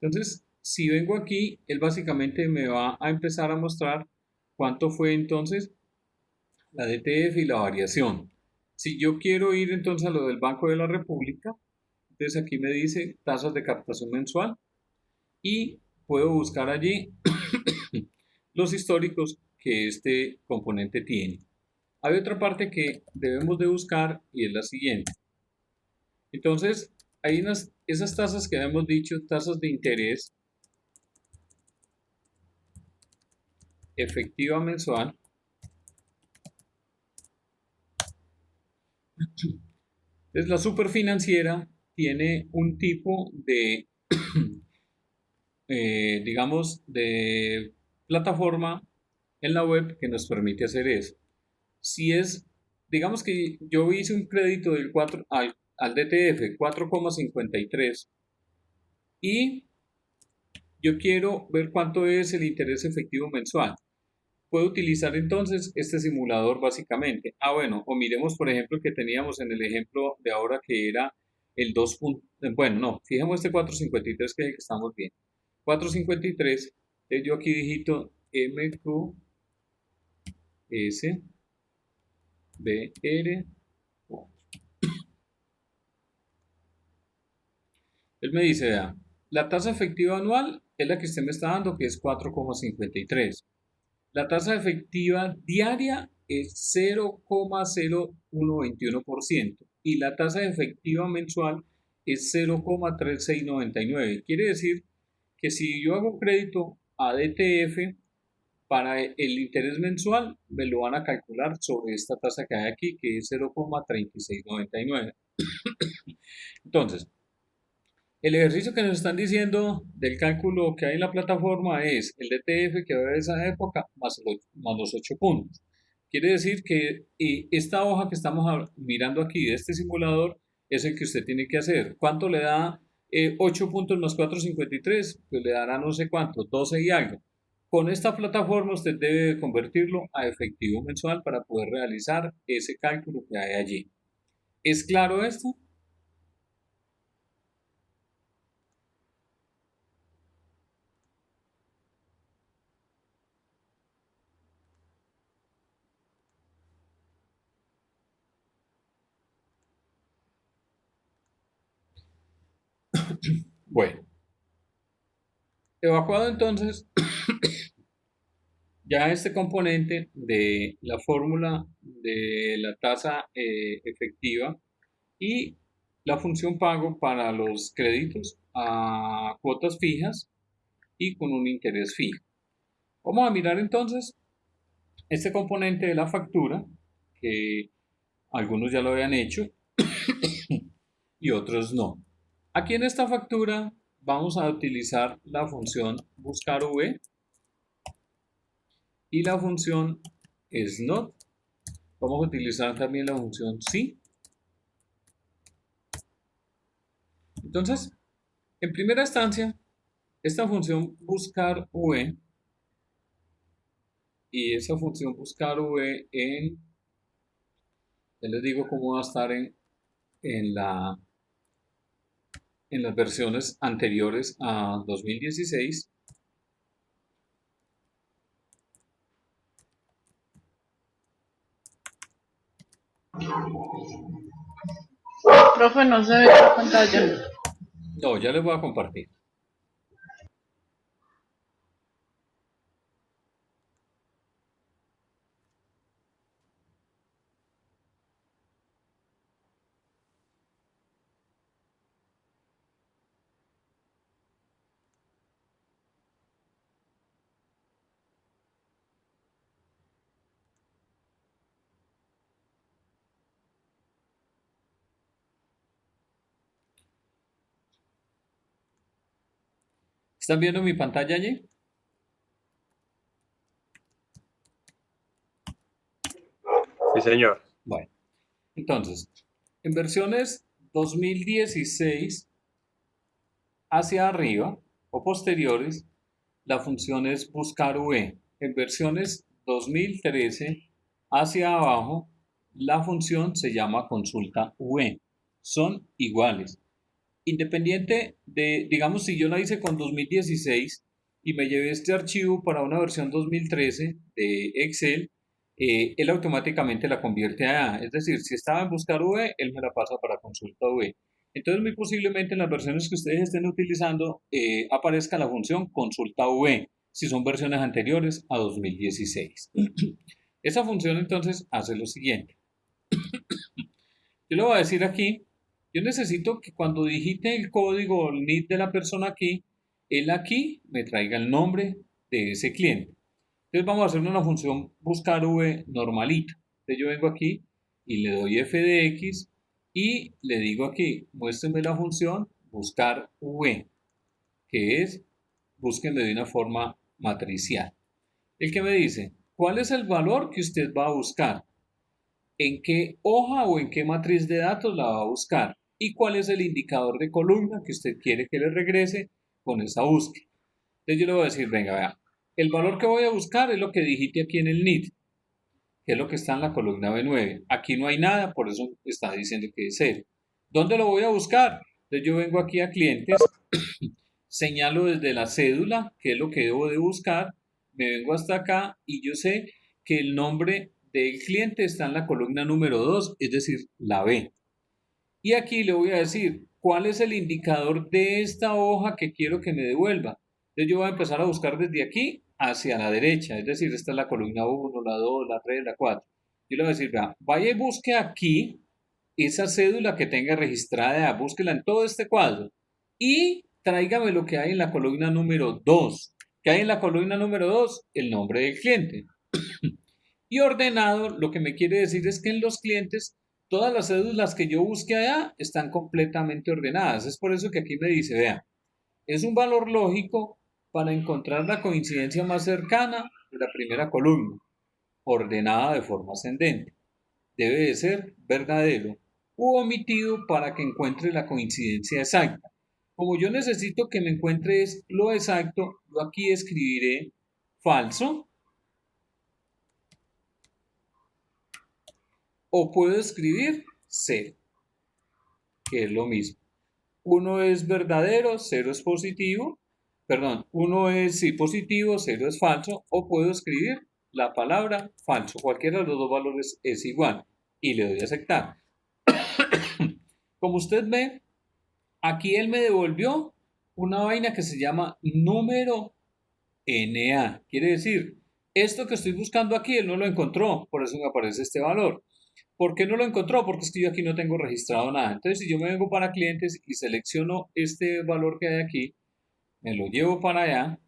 Entonces, si vengo aquí, él básicamente me va a empezar a mostrar cuánto fue entonces la DTF y la variación. Si yo quiero ir entonces a lo del Banco de la República, entonces aquí me dice tasas de captación mensual y puedo buscar allí los históricos que este componente tiene. Hay otra parte que debemos de buscar y es la siguiente. Entonces, hay esas tasas que hemos dicho, tasas de interés efectiva mensual. Entonces la superfinanciera tiene un tipo de, digamos, de plataforma en la web que nos permite hacer eso. Si es, digamos que yo hice un crédito del 4 al DTF 4,53 y yo quiero ver cuánto es el interés efectivo mensual. Puedo utilizar entonces este simulador básicamente. Bueno, o miremos por ejemplo que teníamos en el ejemplo de ahora que era el 2. Bueno, no, fijemos este 453 que es el que estamos viendo. 453, yo aquí digito MQS BR. Él me dice, vea, la tasa efectiva anual es la que usted me está dando, que es 4,53. La tasa efectiva diaria es 0,0121% y la tasa efectiva mensual es 0,3699. Quiere decir que si yo hago crédito a DTF, para el interés mensual me lo van a calcular sobre esta tasa que hay aquí, que es 0,3699. Entonces, el ejercicio que nos están diciendo del cálculo que hay en la plataforma es el DTF que va de esa época más los 8 puntos. Quiere decir que esta hoja que estamos mirando aquí de este simulador es el que usted tiene que hacer. ¿Cuánto le da 8 puntos más 4,53? Pues le dará no sé cuánto, 12 y algo. Con esta plataforma usted debe convertirlo a efectivo mensual para poder realizar ese cálculo que hay allí. ¿Es claro esto? Bueno, evacuado entonces ya este componente de la fórmula de la tasa efectiva y la función pago para los créditos a cuotas fijas y con un interés fijo. Vamos a mirar entonces este componente de la factura, que algunos ya lo habían hecho y otros no. Aquí en esta factura vamos a utilizar la función buscar v y la función SNOT. Vamos a utilizar también la función sí. Entonces, en primera instancia, esta función buscar v y esa función buscar v ya les digo cómo va a estar en las versiones anteriores a 2016. Profe, no se ve la pantalla. No, ya les voy a compartir. ¿Están viendo mi pantalla allí? Sí, señor. Bueno, entonces, en versiones 2016 hacia arriba o posteriores, la función es buscar v. En versiones 2013 hacia abajo, la función se llama consulta v. Son iguales. Independiente de, digamos, si yo la hice con 2016 y me llevé este archivo para una versión 2013 de Excel, él automáticamente la convierte a. Es decir, si estaba en buscar V, él me la pasa para consulta V. Entonces, muy posiblemente en las versiones que ustedes estén utilizando aparezca la función consulta V, si son versiones anteriores a 2016. Esa función entonces hace lo siguiente. Yo le voy a decir aquí Yo necesito que cuando digite el código o el NID de la persona aquí, él aquí me traiga el nombre de ese cliente. Entonces vamos a hacer una función buscar v normalita. Entonces yo vengo aquí y le doy f de x y le digo aquí, muéstrame la función buscar v, que es búsqueme de una forma matricial. El que me dice, ¿cuál es el valor que usted va a buscar? ¿En qué hoja o en qué matriz de datos la va a buscar? ¿Y cuál es el indicador de columna que usted quiere que le regrese con esa búsqueda? Entonces yo le voy a decir, venga, vea, el valor que voy a buscar es lo que digite aquí en el NID, que es lo que está en la columna B9. Aquí no hay nada, por eso está diciendo que es 0. ¿Dónde lo voy a buscar? Entonces yo vengo aquí a clientes, señalo desde la cédula, que es lo que debo de buscar, me vengo hasta acá y yo sé que el nombre del cliente está en la columna número 2, es decir, la B. Y aquí le voy a decir, ¿cuál es el indicador de esta hoja que quiero que me devuelva? Entonces yo voy a empezar a buscar desde aquí hacia la derecha, es decir, esta es la columna 1, la 2, la 3, la 4. Yo le voy a decir, vea, vaya y busque aquí esa cédula que tenga registrada, búsquela en todo este cuadro y tráigame lo que hay en la columna número 2. ¿Qué hay en la columna número 2? El nombre del cliente. Y ordenado, lo que me quiere decir es que en los clientes todas las cédulas que yo busque allá están completamente ordenadas. Es por eso que aquí me dice, vea, es un valor lógico para encontrar la coincidencia más cercana de la primera columna, ordenada de forma ascendente. Debe de ser verdadero u omitido para que encuentre la coincidencia exacta. Como yo necesito que me encuentre lo exacto, yo aquí escribiré falso o puedo escribir 0, que es lo mismo. Uno es verdadero, 0 es positivo, perdón, uno es sí, positivo, 0 es falso, o puedo escribir la palabra falso. Cualquiera de los dos valores es igual y le doy a aceptar. Como usted ve, aquí él me devolvió una vaina que se llama número NA. Quiere decir, esto que estoy buscando aquí, él no lo encontró, por eso me aparece este valor. ¿Por qué no lo encontró? Porque es que yo aquí no tengo registrado nada. Entonces, si yo me vengo para clientes y selecciono este valor que hay aquí, me lo llevo para allá,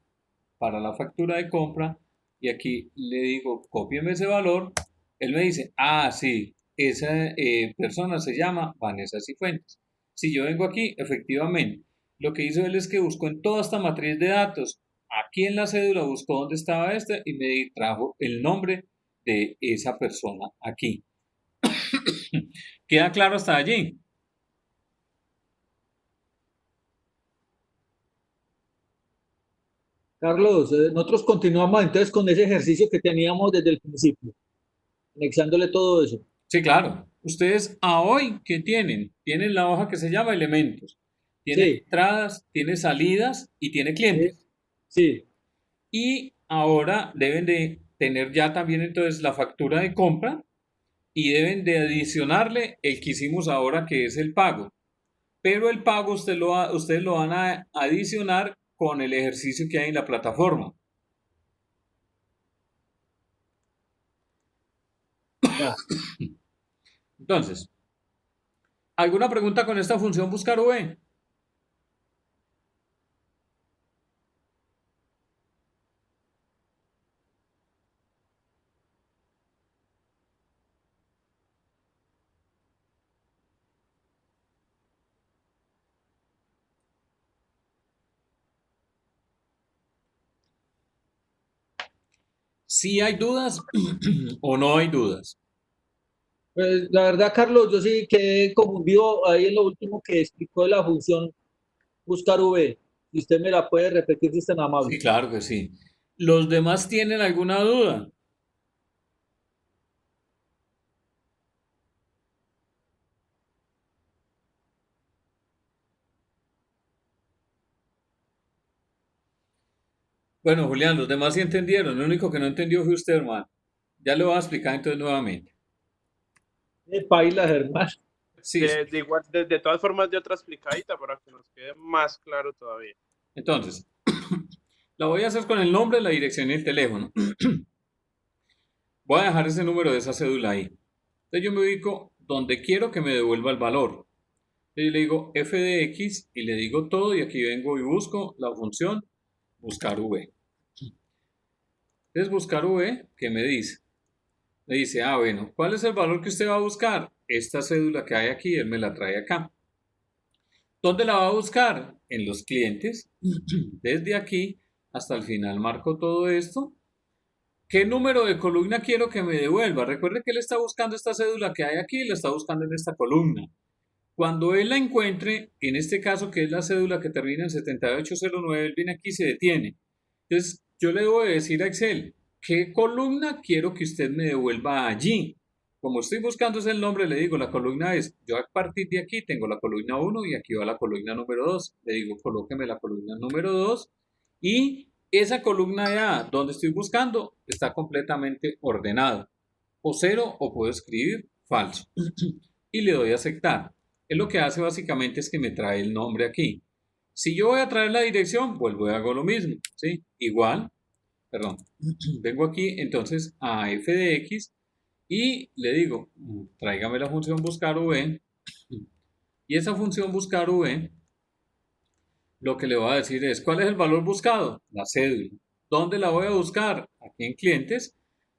para la factura de compra, y aquí le digo, cópieme ese valor. Él me dice, ah, sí, esa persona se llama Vanessa Cifuentes. Si yo vengo aquí, efectivamente, lo que hizo él es que buscó en toda esta matriz de datos, aquí en la cédula buscó dónde estaba este y me trajo el nombre de esa persona aquí. ¿Queda claro hasta allí? Carlos, nosotros continuamos entonces con ese ejercicio que teníamos desde el principio, anexándole todo eso. Sí, claro. Ustedes a hoy, ¿qué tienen? Tienen la hoja que se llama elementos. Tiene Sí, entradas, tiene salidas y tiene sí, clientes. sí. Y ahora deben de tener ya también entonces la factura de compra y deben de adicionarle el que hicimos ahora que es el pago. Pero el pago ustedes lo van a adicionar con el ejercicio que hay en la plataforma. Ya. Entonces, ¿alguna pregunta con esta función buscar V? ¿Sí hay dudas o no hay dudas? Pues la verdad, Carlos, yo sí quedé confundido ahí en lo último que explicó de la función buscar V. Si usted me la puede repetir, si es tan Sí, amable. claro que sí. ¿Los demás tienen alguna duda? Bueno, Julián, los demás sí entendieron. Lo único que no entendió fue usted, hermano. Ya le voy a explicar entonces nuevamente. Pailas, hermano. Sí, sí. De todas formas, de otra explicadita para que nos quede más claro todavía. Entonces, la voy a hacer con el nombre, la dirección y el teléfono. Voy a dejar ese número de esa cédula ahí. Entonces yo me ubico donde quiero que me devuelva el valor. Yo le digo f de x y le digo todo y aquí vengo y busco la función buscar v. Entonces buscar v, ¿qué me dice? Me dice, bueno, ¿cuál es el valor que usted va a buscar? Esta cédula que hay aquí, él me la trae acá. ¿Dónde la va a buscar? En los clientes. Desde aquí hasta el final marco todo esto. ¿Qué número de columna quiero que me devuelva? Recuerde que él está buscando esta cédula que hay aquí y la está buscando en esta columna. Cuando él la encuentre, en este caso que es la cédula que termina en 7809, él viene aquí y se detiene. Entonces yo le debo decir a Excel, ¿qué columna quiero que usted me devuelva allí? Como estoy buscando ese nombre, le digo, la columna es, yo a partir de aquí tengo la columna 1 y aquí va la columna número 2. Le digo, colóqueme la columna número 2 y esa columna de A, donde estoy buscando, está completamente ordenado. O 0 o puedo escribir falso. Y le doy a aceptar. Él lo que hace básicamente es que me trae el nombre aquí. Si yo voy a traer la dirección, vuelvo y hago lo mismo. ¿Sí? Igual, perdón, vengo aquí entonces a f de x y le digo, tráigame la función buscar v. Y esa función buscar v, lo que le voy a decir es, ¿cuál es el valor buscado? La cédula. ¿Dónde la voy a buscar? Aquí en clientes.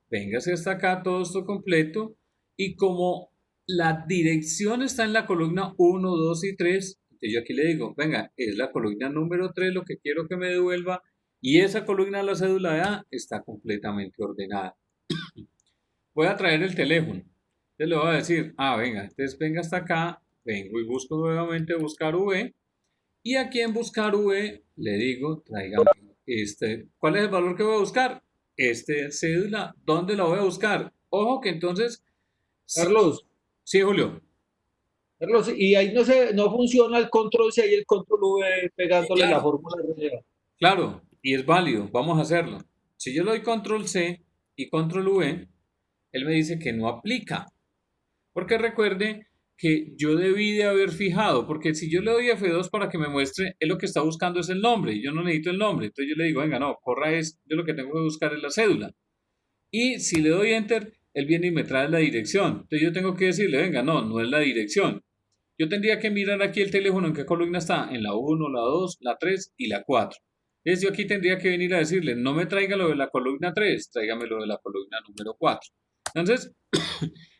Véngase hasta acá todo esto completo. Y como la dirección está en la columna 1, 2 y 3, entonces yo aquí le digo, venga, es la columna número 3 lo que quiero que me devuelva. Y esa columna de la cédula de A está completamente ordenada. Voy a traer el teléfono. Entonces le voy a decir, venga, entonces venga hasta acá, vengo y busco nuevamente buscar V. Y aquí en buscar V le digo, tráigame ¿cuál es el valor que voy a buscar? Cédula, ¿dónde la voy a buscar? Ojo que entonces, Carlos, sí, Julio, Carlos, y ahí no funciona el control C y el control V pegándole la claro, fórmula de claro, y es válido, vamos a hacerlo. Si yo le doy control C y control V, él me dice que no aplica. Porque recuerde que yo debí de haber fijado, porque si yo le doy F2 para que me muestre, él lo que está buscando es el nombre, y yo no necesito el nombre. Entonces yo le digo, venga, no, corra yo lo que tengo que buscar es la cédula. Y si le doy Enter, él viene y me trae la dirección. Entonces yo tengo que decirle, venga, no es la dirección. Yo tendría que mirar aquí el teléfono en qué columna está, en la 1, la 2, la 3 y la 4. Entonces yo aquí tendría que venir a decirle, no me traiga lo de la columna 3, tráigame lo de la columna número 4. Entonces,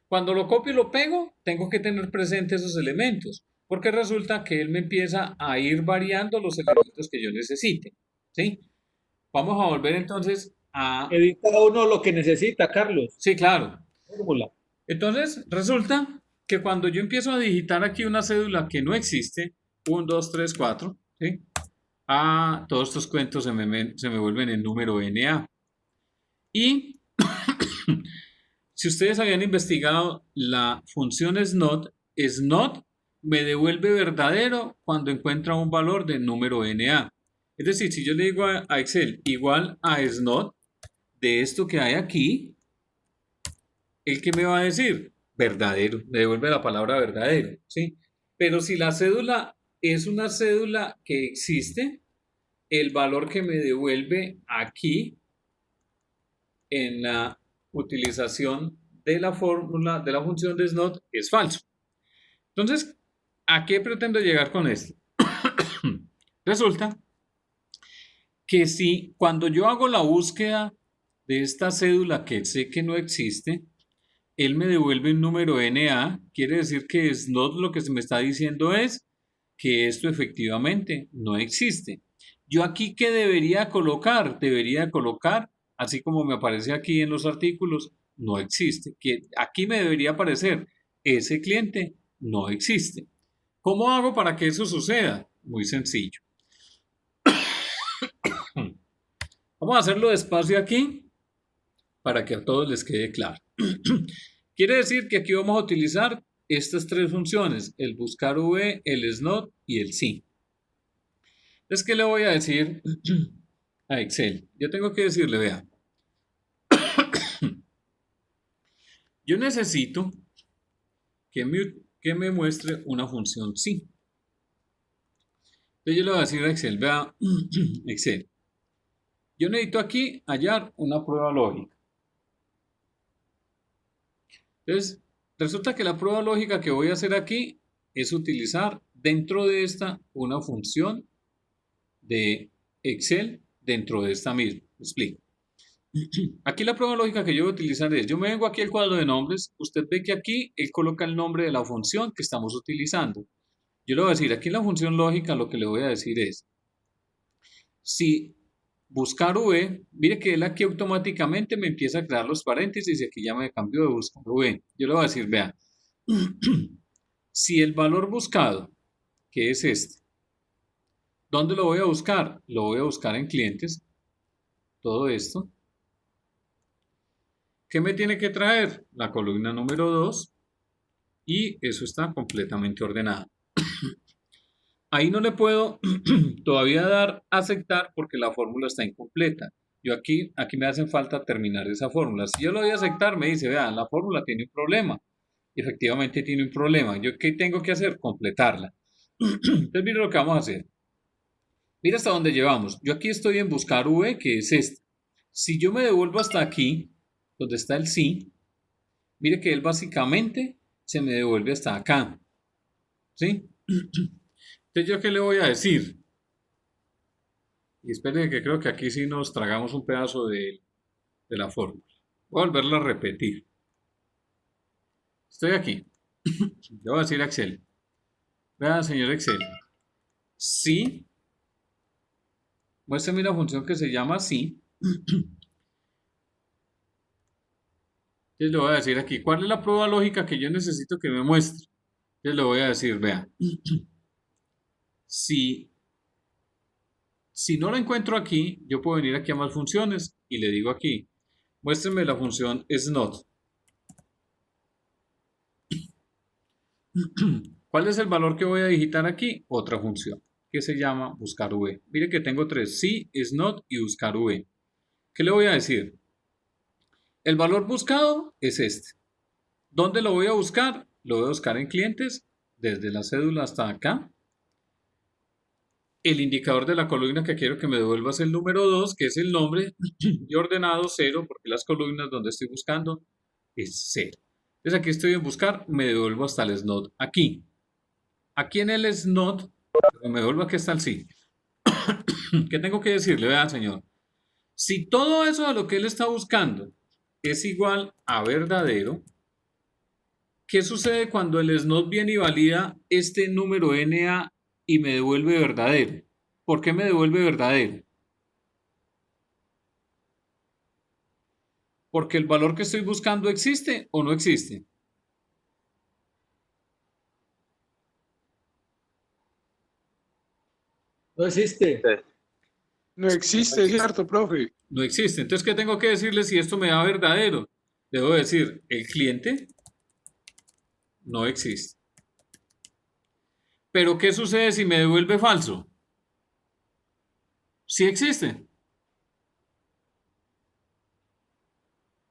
cuando lo copio y lo pego, tengo que tener presentes esos elementos, porque resulta que él me empieza a ir variando los elementos que yo necesite. ¿Sí? Vamos a volver entonces a... Edita cada uno lo que necesita, Carlos. Sí, claro. Fórmula. Entonces, resulta que cuando yo empiezo a digitar aquí una cédula que no existe, 1, 2, 3, 4, ¿sí? Todos estos cuentos se me vuelven en número NA. Y si ustedes habían investigado la función SNOT me devuelve verdadero cuando encuentra un valor de número NA. Es decir, si yo le digo a Excel igual a SNOT de esto que hay aquí, ¿el qué me va a decir? Verdadero, me devuelve la palabra verdadero, ¿sí? Pero si la cédula es una cédula que existe, el valor que me devuelve aquí en la utilización de la fórmula de la función de SNOT es falso. Entonces, ¿a qué pretendo llegar con esto? Resulta que si cuando yo hago la búsqueda de esta cédula que sé que no existe, él me devuelve un número NA, quiere decir que SNOT lo que se me está diciendo es que esto efectivamente no existe. Yo aquí, ¿qué debería colocar? Debería colocar, así como me aparece aquí en los artículos, no existe. Que aquí me debería aparecer, ese cliente no existe. ¿Cómo hago para que eso suceda? Muy sencillo. Vamos a hacerlo despacio aquí para que a todos les quede claro. Quiere decir que aquí vamos a utilizar estas tres funciones, el buscar V, el SNOT y el sí. Entonces, ¿qué le voy a decir a Excel? Yo tengo que decirle, vea, yo necesito que me muestre una función sí. Entonces yo le voy a decir a Excel, vea, Excel, yo necesito aquí hallar una prueba lógica. Entonces, resulta que la prueba lógica que voy a hacer aquí es utilizar dentro de esta una función de Excel dentro de esta misma. Me explico. Aquí la prueba lógica que yo voy a utilizar es, yo me vengo aquí al cuadro de nombres, usted ve que aquí él coloca el nombre de la función que estamos utilizando. Yo le voy a decir, aquí en la función lógica lo que le voy a decir es, si buscar v, mire que él aquí automáticamente me empieza a crear los paréntesis y aquí ya me cambió de buscar v. Yo le voy a decir, vea, si el valor buscado, que es este, ¿dónde lo voy a buscar? Lo voy a buscar en clientes, todo esto. ¿Qué me tiene que traer? La columna número 2 y eso está completamente ordenado. Ahí no le puedo todavía dar a aceptar porque la fórmula está incompleta. Yo aquí me hacen falta terminar esa fórmula. Si yo lo voy a aceptar, me dice, vean, la fórmula tiene un problema. Y efectivamente tiene un problema. ¿Yo qué tengo que hacer? Completarla. Entonces, mira lo que vamos a hacer. Mira hasta dónde llevamos. Yo aquí estoy en buscar v, que es este. Si yo me devuelvo hasta aquí, donde está el sí, mire que él básicamente se me devuelve hasta acá. ¿Sí? Entonces, ¿yo qué le voy a decir? Y esperen que creo que aquí sí nos tragamos un pedazo de la fórmula. Voy a volverla a repetir. Estoy aquí. Le voy a decir a Excel. Vean, señor Excel. Si, muéstrame una función que se llama si. Entonces le voy a decir aquí, ¿cuál es la prueba lógica que yo necesito que me muestre? Entonces le voy a decir, vean. Si no la encuentro aquí, yo puedo venir aquí a más funciones y le digo aquí, muéstrenme la función isNot. ¿Cuál es el valor que voy a digitar aquí? Otra función que se llama buscar v. Mire que tengo tres, si, isNot y buscar v. ¿Qué le voy a decir? El valor buscado es este. ¿Dónde lo voy a buscar? Lo voy a buscar en clientes, desde la cédula hasta acá. El indicador de la columna que quiero que me devuelva es el número 2, que es el nombre, y ordenado 0, porque las columnas donde estoy buscando es 0. Entonces aquí estoy en buscar, me devuelvo hasta el isNot aquí. Aquí en el isNot, me devuelvo aquí hasta el sí. ¿Qué tengo que decirle? Vean, señor. Si todo eso de lo que él está buscando es igual a verdadero, ¿qué sucede cuando el isNot viene y valida este número NA y me devuelve verdadero? ¿Por qué me devuelve verdadero? Porque el valor que estoy buscando existe o no existe. No existe. No existe, es cierto, profe. No existe. Entonces, ¿qué tengo que decirle si esto me da verdadero? Debo decir, el cliente no existe. Pero, ¿qué sucede si me devuelve falso? Sí existe.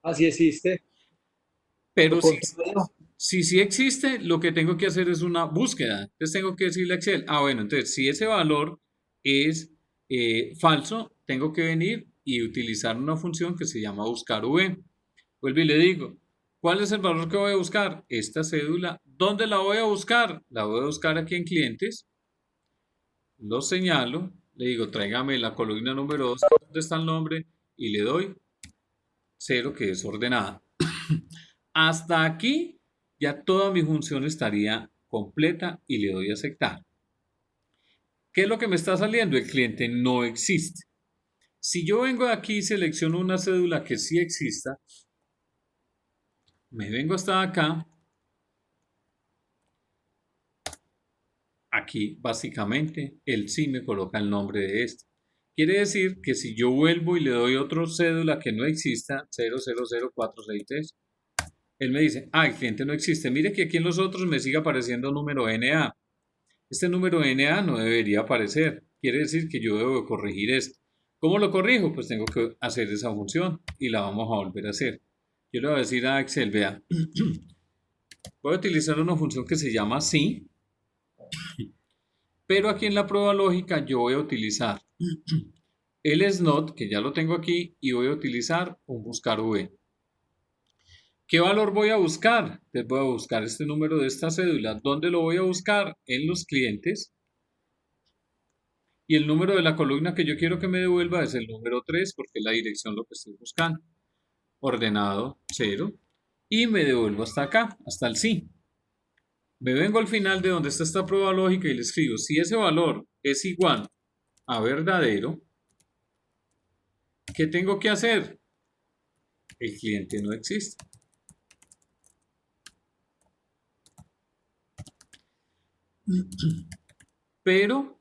Así existe. Pero Lo controlo. si sí existe, lo que tengo que hacer es una búsqueda. Entonces tengo que decirle a Excel, bueno, entonces si ese valor es falso, tengo que venir y utilizar una función que se llama buscar v. Vuelvo y le digo, ¿cuál es el valor que voy a buscar? Esta cédula. ¿Dónde la voy a buscar? La voy a buscar aquí en clientes. Lo señalo, le digo, tráigame la columna número 2, donde está el nombre, y le doy 0, que es ordenada. Hasta aquí ya toda mi función estaría completa y le doy a aceptar. ¿Qué es lo que me está saliendo? El cliente no existe. Si yo vengo de aquí y selecciono una cédula que sí exista, me vengo hasta acá. Aquí básicamente él sí me coloca el nombre de este. Quiere decir que si yo vuelvo y le doy otra cédula que no exista, 000463, él me dice, el cliente no existe. Mire que aquí en los otros me sigue apareciendo número NA. Este número NA no debería aparecer. Quiere decir que yo debo corregir esto. ¿Cómo lo corrijo? Pues tengo que hacer esa función y la vamos a volver a hacer. Yo le voy a decir a Excel, vea, voy a utilizar una función que se llama si, pero aquí en la prueba lógica yo voy a utilizar el isNot, que ya lo tengo aquí, y voy a utilizar un buscar v. ¿Qué valor voy a buscar? Entonces voy a buscar este número de esta cédula. ¿Dónde lo voy a buscar? En los clientes. Y el número de la columna que yo quiero que me devuelva es el número 3 porque es la dirección lo que estoy buscando. Ordenado 0. Y me devuelvo hasta acá, hasta el sí. Me vengo al final de donde está esta prueba lógica y le escribo, si ese valor es igual a verdadero, ¿qué tengo que hacer? El cliente no existe. Pero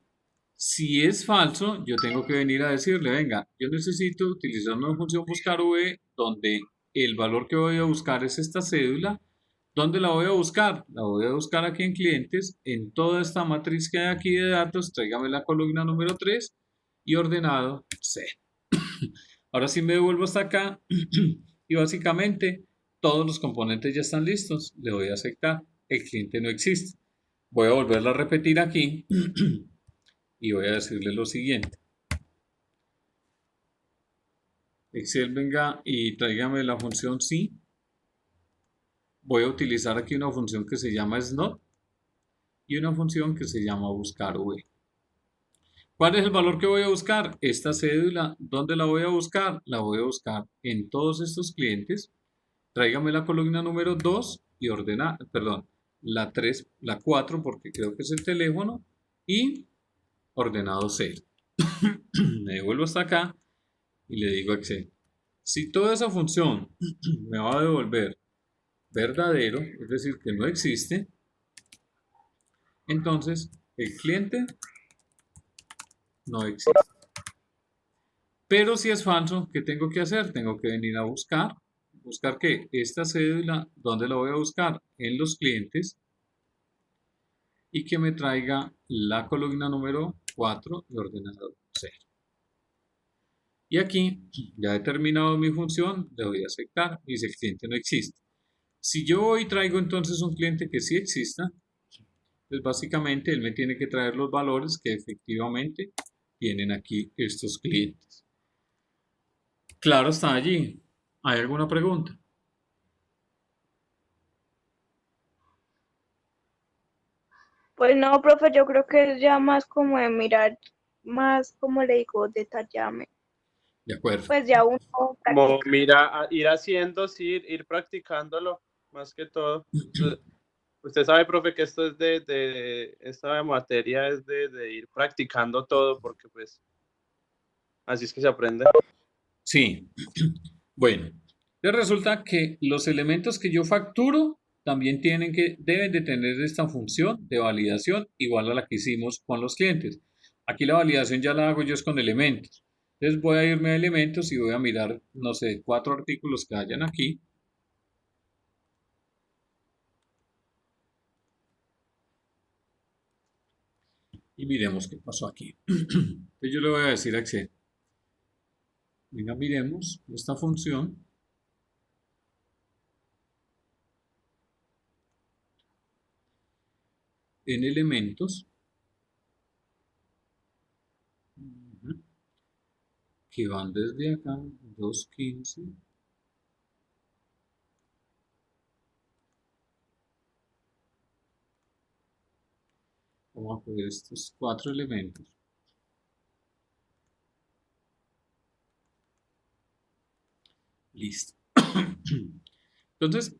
si es falso, yo tengo que venir a decirle, venga, yo necesito utilizar una función buscar v donde el valor que voy a buscar es esta cédula. ¿Dónde la voy a buscar? La voy a buscar aquí en clientes, en toda esta matriz que hay aquí de datos, tráigame la columna número 3 y ordenado C. Ahora sí me devuelvo hasta acá y básicamente todos los componentes ya están listos. Le doy a aceptar. El cliente no existe. Voy a volverla a repetir aquí y voy a decirle lo siguiente. Excel venga y tráigame la función sí. Voy a utilizar aquí una función que se llama SNOT y una función que se llama buscar v. ¿Cuál es el valor que voy a buscar? Esta cédula. ¿Dónde la voy a buscar? La voy a buscar en todos estos clientes. Tráigame la columna número 2 y ordena, perdón, la 3, la 4 porque creo que es el teléfono y ordenado 0. Me devuelvo hasta acá y le digo a Excel, si toda esa función me va a devolver verdadero, es decir, que no existe, entonces el cliente no existe. Pero si es falso, ¿qué tengo que hacer? Tengo que venir a buscar. ¿Buscar qué? Esta cédula, ¿dónde la voy a buscar? En los clientes. Y que me traiga la columna número 4 de ordenador 0. Y aquí ya he terminado mi función, le doy a aceptar y dice el cliente no existe. Si yo hoy traigo entonces un cliente que sí exista, pues básicamente él me tiene que traer los valores que efectivamente tienen aquí estos clientes. Claro, está allí. ¿Hay alguna pregunta? Pues no, profe, yo creo que es ya más como de mirar, más como le digo, detallarme. De acuerdo. Pues ya uno Como practica. mira, ir haciendo, sí, ir practicándolo, más que todo. Usted sabe, profe, que esto es esta materia es de ir practicando todo, porque pues así es que se aprende. Sí. Bueno, entonces resulta que los elementos que yo facturo también deben de tener esta función de validación igual a la que hicimos con los clientes. Aquí la validación ya la hago yo es con elementos. Entonces voy a irme a elementos y voy a mirar, no sé, 4 artículos que hayan aquí. Y miremos qué pasó aquí. Entonces yo le voy a decir a Excel, venga, miremos esta función. En elementos que van desde acá, 215. Vamos a coger estos 4 elementos. Listo. Entonces,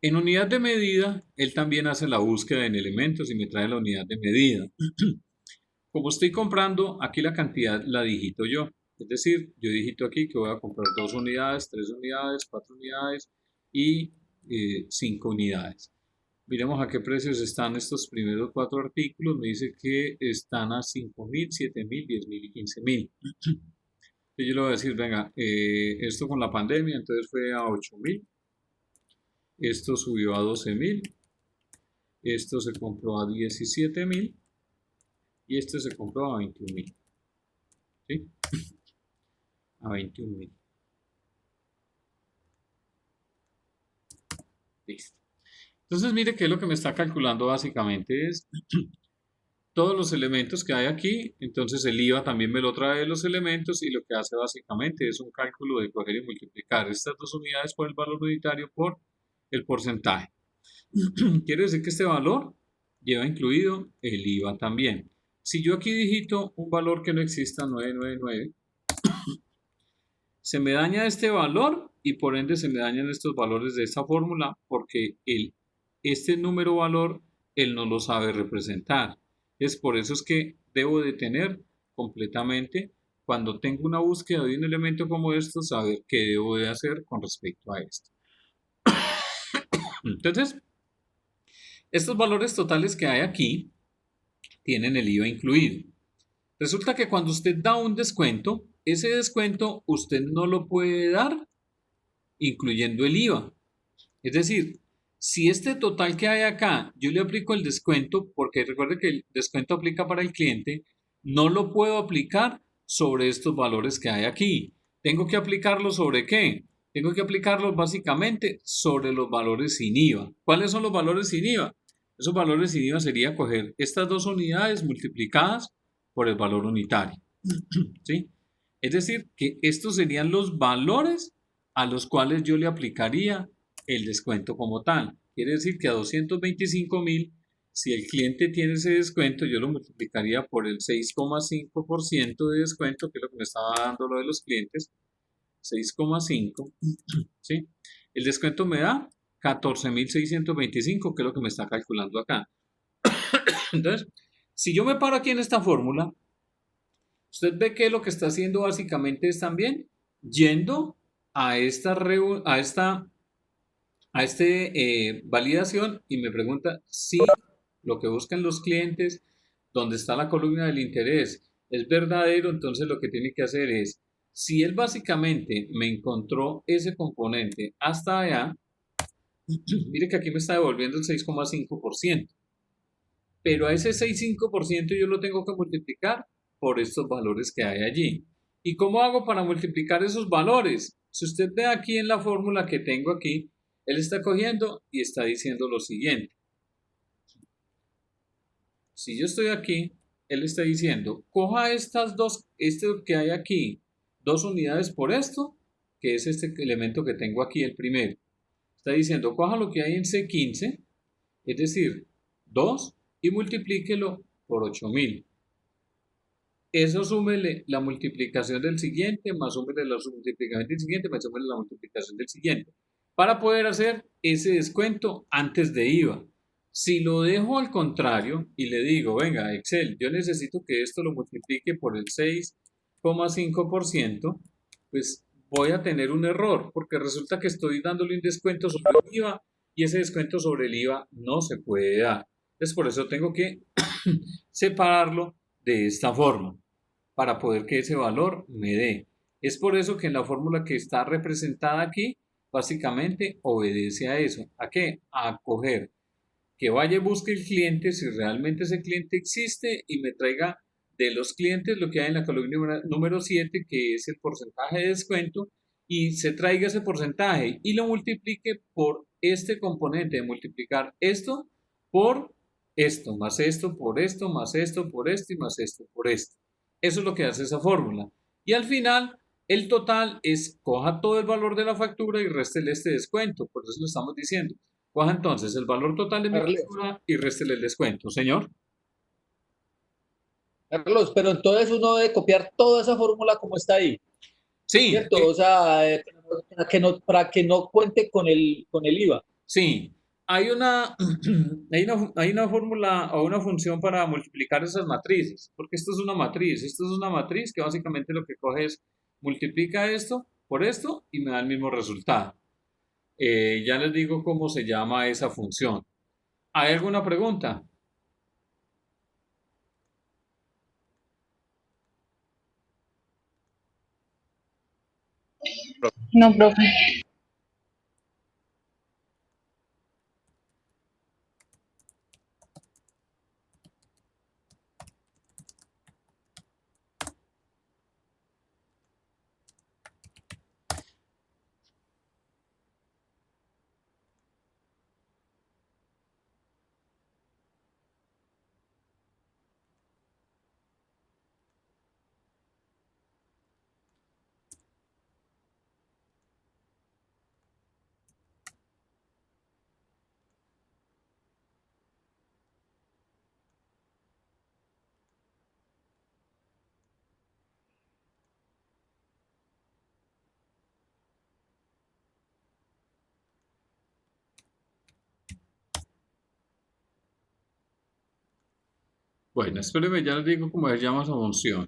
en unidad de medida, él también hace la búsqueda en elementos y me trae la unidad de medida. Como estoy comprando, aquí la cantidad la digito yo. Es decir, yo digito aquí que voy a comprar 2 unidades, 3 unidades, 4 unidades y 5 unidades. Miremos a qué precios están estos primeros 4 artículos. Me dice que están a 5.000, 7.000, 10.000 y 15.000. Yo le voy a decir, venga, esto con la pandemia, entonces fue a 8.000. Esto subió a 12.000. Esto se compró a 17.000. Y esto se compró a 21.000. ¿Sí? A 21.000. Listo. Entonces, mire que lo que me está calculando básicamente es todos los elementos que hay aquí, entonces el IVA también me lo trae de los elementos y lo que hace básicamente es un cálculo de coger y multiplicar estas dos unidades por el valor unitario por el porcentaje. Quiere decir que este valor lleva incluido el IVA también. Si yo aquí digito un valor que no exista, 999, se me daña este valor y por ende se me dañan estos valores de esta fórmula porque este número valor él no lo sabe representar. Es por eso es que debo de tener completamente, cuando tengo una búsqueda de un elemento como esto, saber qué debo de hacer con respecto a esto. Entonces, estos valores totales que hay aquí tienen el IVA incluido. Resulta que cuando usted da un descuento, ese descuento usted no lo puede dar incluyendo el IVA. Es decir, si este total que hay acá, yo le aplico el descuento, porque recuerde que el descuento aplica para el cliente, no lo puedo aplicar sobre estos valores que hay aquí. Tengo que aplicarlo sobre qué? Tengo que aplicarlo básicamente sobre los valores sin IVA. ¿Cuáles son los valores sin IVA? Esos valores sin IVA sería coger estas dos unidades multiplicadas por el valor unitario. ¿Sí? Es decir, que estos serían los valores a los cuales yo le aplicaría el descuento como tal. Quiere decir que a 225.000, si el cliente tiene ese descuento, yo lo multiplicaría por el 6,5% de descuento, que es lo que me estaba dando lo de los clientes, 6,5, ¿sí? El descuento me da 14.625, que es lo que me está calculando acá. Entonces, si yo me paro aquí en esta fórmula, usted ve que lo que está haciendo básicamente es también yendo a esta validación y me pregunta si lo que buscan los clientes, donde está la columna del interés, es verdadero. Entonces lo que tiene que hacer es, si él básicamente me encontró ese componente hasta allá, mire que aquí me está devolviendo el 6,5%, pero a ese 6,5% yo lo tengo que multiplicar por estos valores que hay allí. ¿Y cómo hago para multiplicar esos valores? Si usted ve aquí en la fórmula que tengo aquí, él está cogiendo y está diciendo lo siguiente. Si yo estoy aquí, él está diciendo, coja estas dos, esto que hay aquí, dos unidades por esto, que es este elemento que tengo aquí, el primero. Está diciendo, coja lo que hay en C15, es decir, 2, y multiplíquelo por 8.000. Eso súmele la multiplicación del siguiente, más súmele la multiplicación del siguiente, más súmele la multiplicación del siguiente, para poder hacer ese descuento antes de IVA. Si lo dejo al contrario y le digo, venga, Excel, yo necesito que esto lo multiplique por el 6,5%, pues voy a tener un error, porque resulta que estoy dándole un descuento sobre el IVA y ese descuento sobre el IVA no se puede dar. Entonces, por eso tengo que separarlo de esta forma, para poder que ese valor me dé. Es por eso que en la fórmula que está representada aquí, básicamente obedece a eso. ¿A qué? A coger, que vaya y busque el cliente, si realmente ese cliente existe, y me traiga de los clientes lo que hay en la columna número 7, que es el porcentaje de descuento, y se traiga ese porcentaje y lo multiplique por este componente, de multiplicar esto por esto, más esto por esto, más esto por esto y más esto por esto. Eso es lo que hace esa fórmula. Y al final, el total es, coja todo el valor de la factura y réstele este descuento. Por eso lo estamos diciendo. Coja entonces el valor total de mi Carlos, factura y réstele el descuento, señor. Carlos, pero entonces uno debe copiar toda esa fórmula como está ahí, Sí, ¿cierto? O sea, para que no cuente con el IVA. sí. Hay una, hay una fórmula o una función para multiplicar esas matrices, porque esto es una matriz que básicamente lo que coge es, multiplica esto y me da el mismo resultado. Ya les digo cómo se llama esa función. ¿Hay alguna pregunta? No, profe. Bueno, espéreme, ya les digo cómo se llama esa función.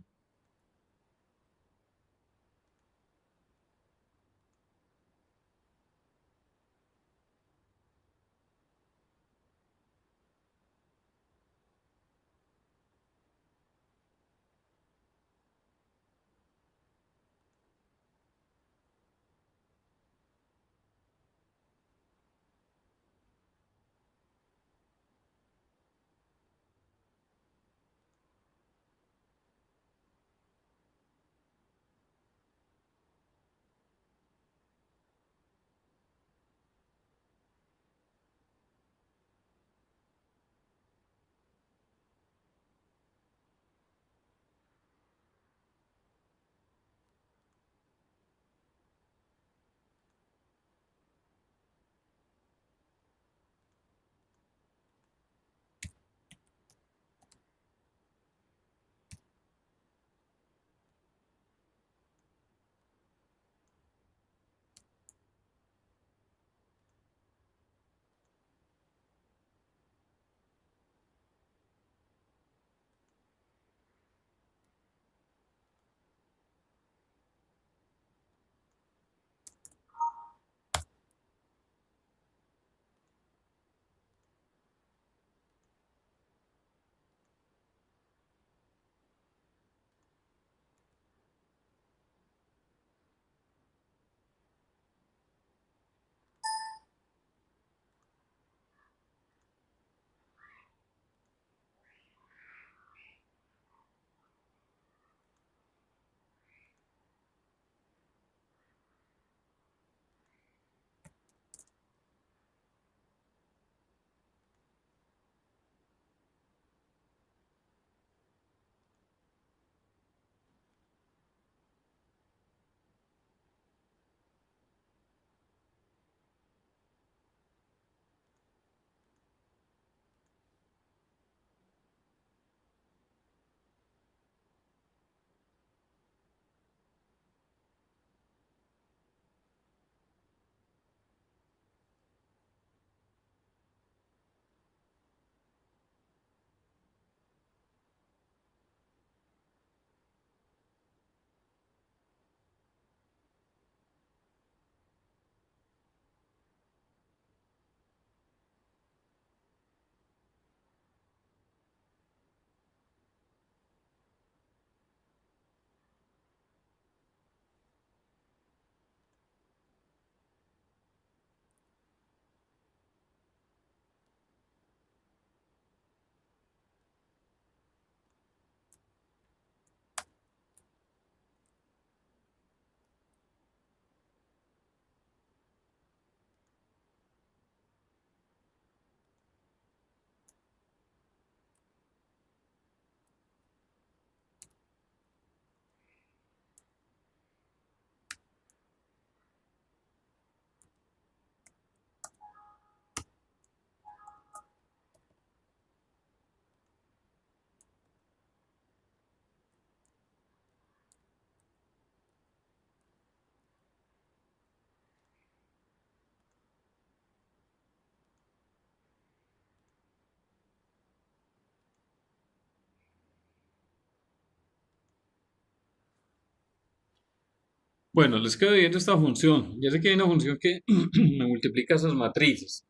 Bueno, les quedo viendo esta función. Ya sé que hay una función que me multiplica esas matrices.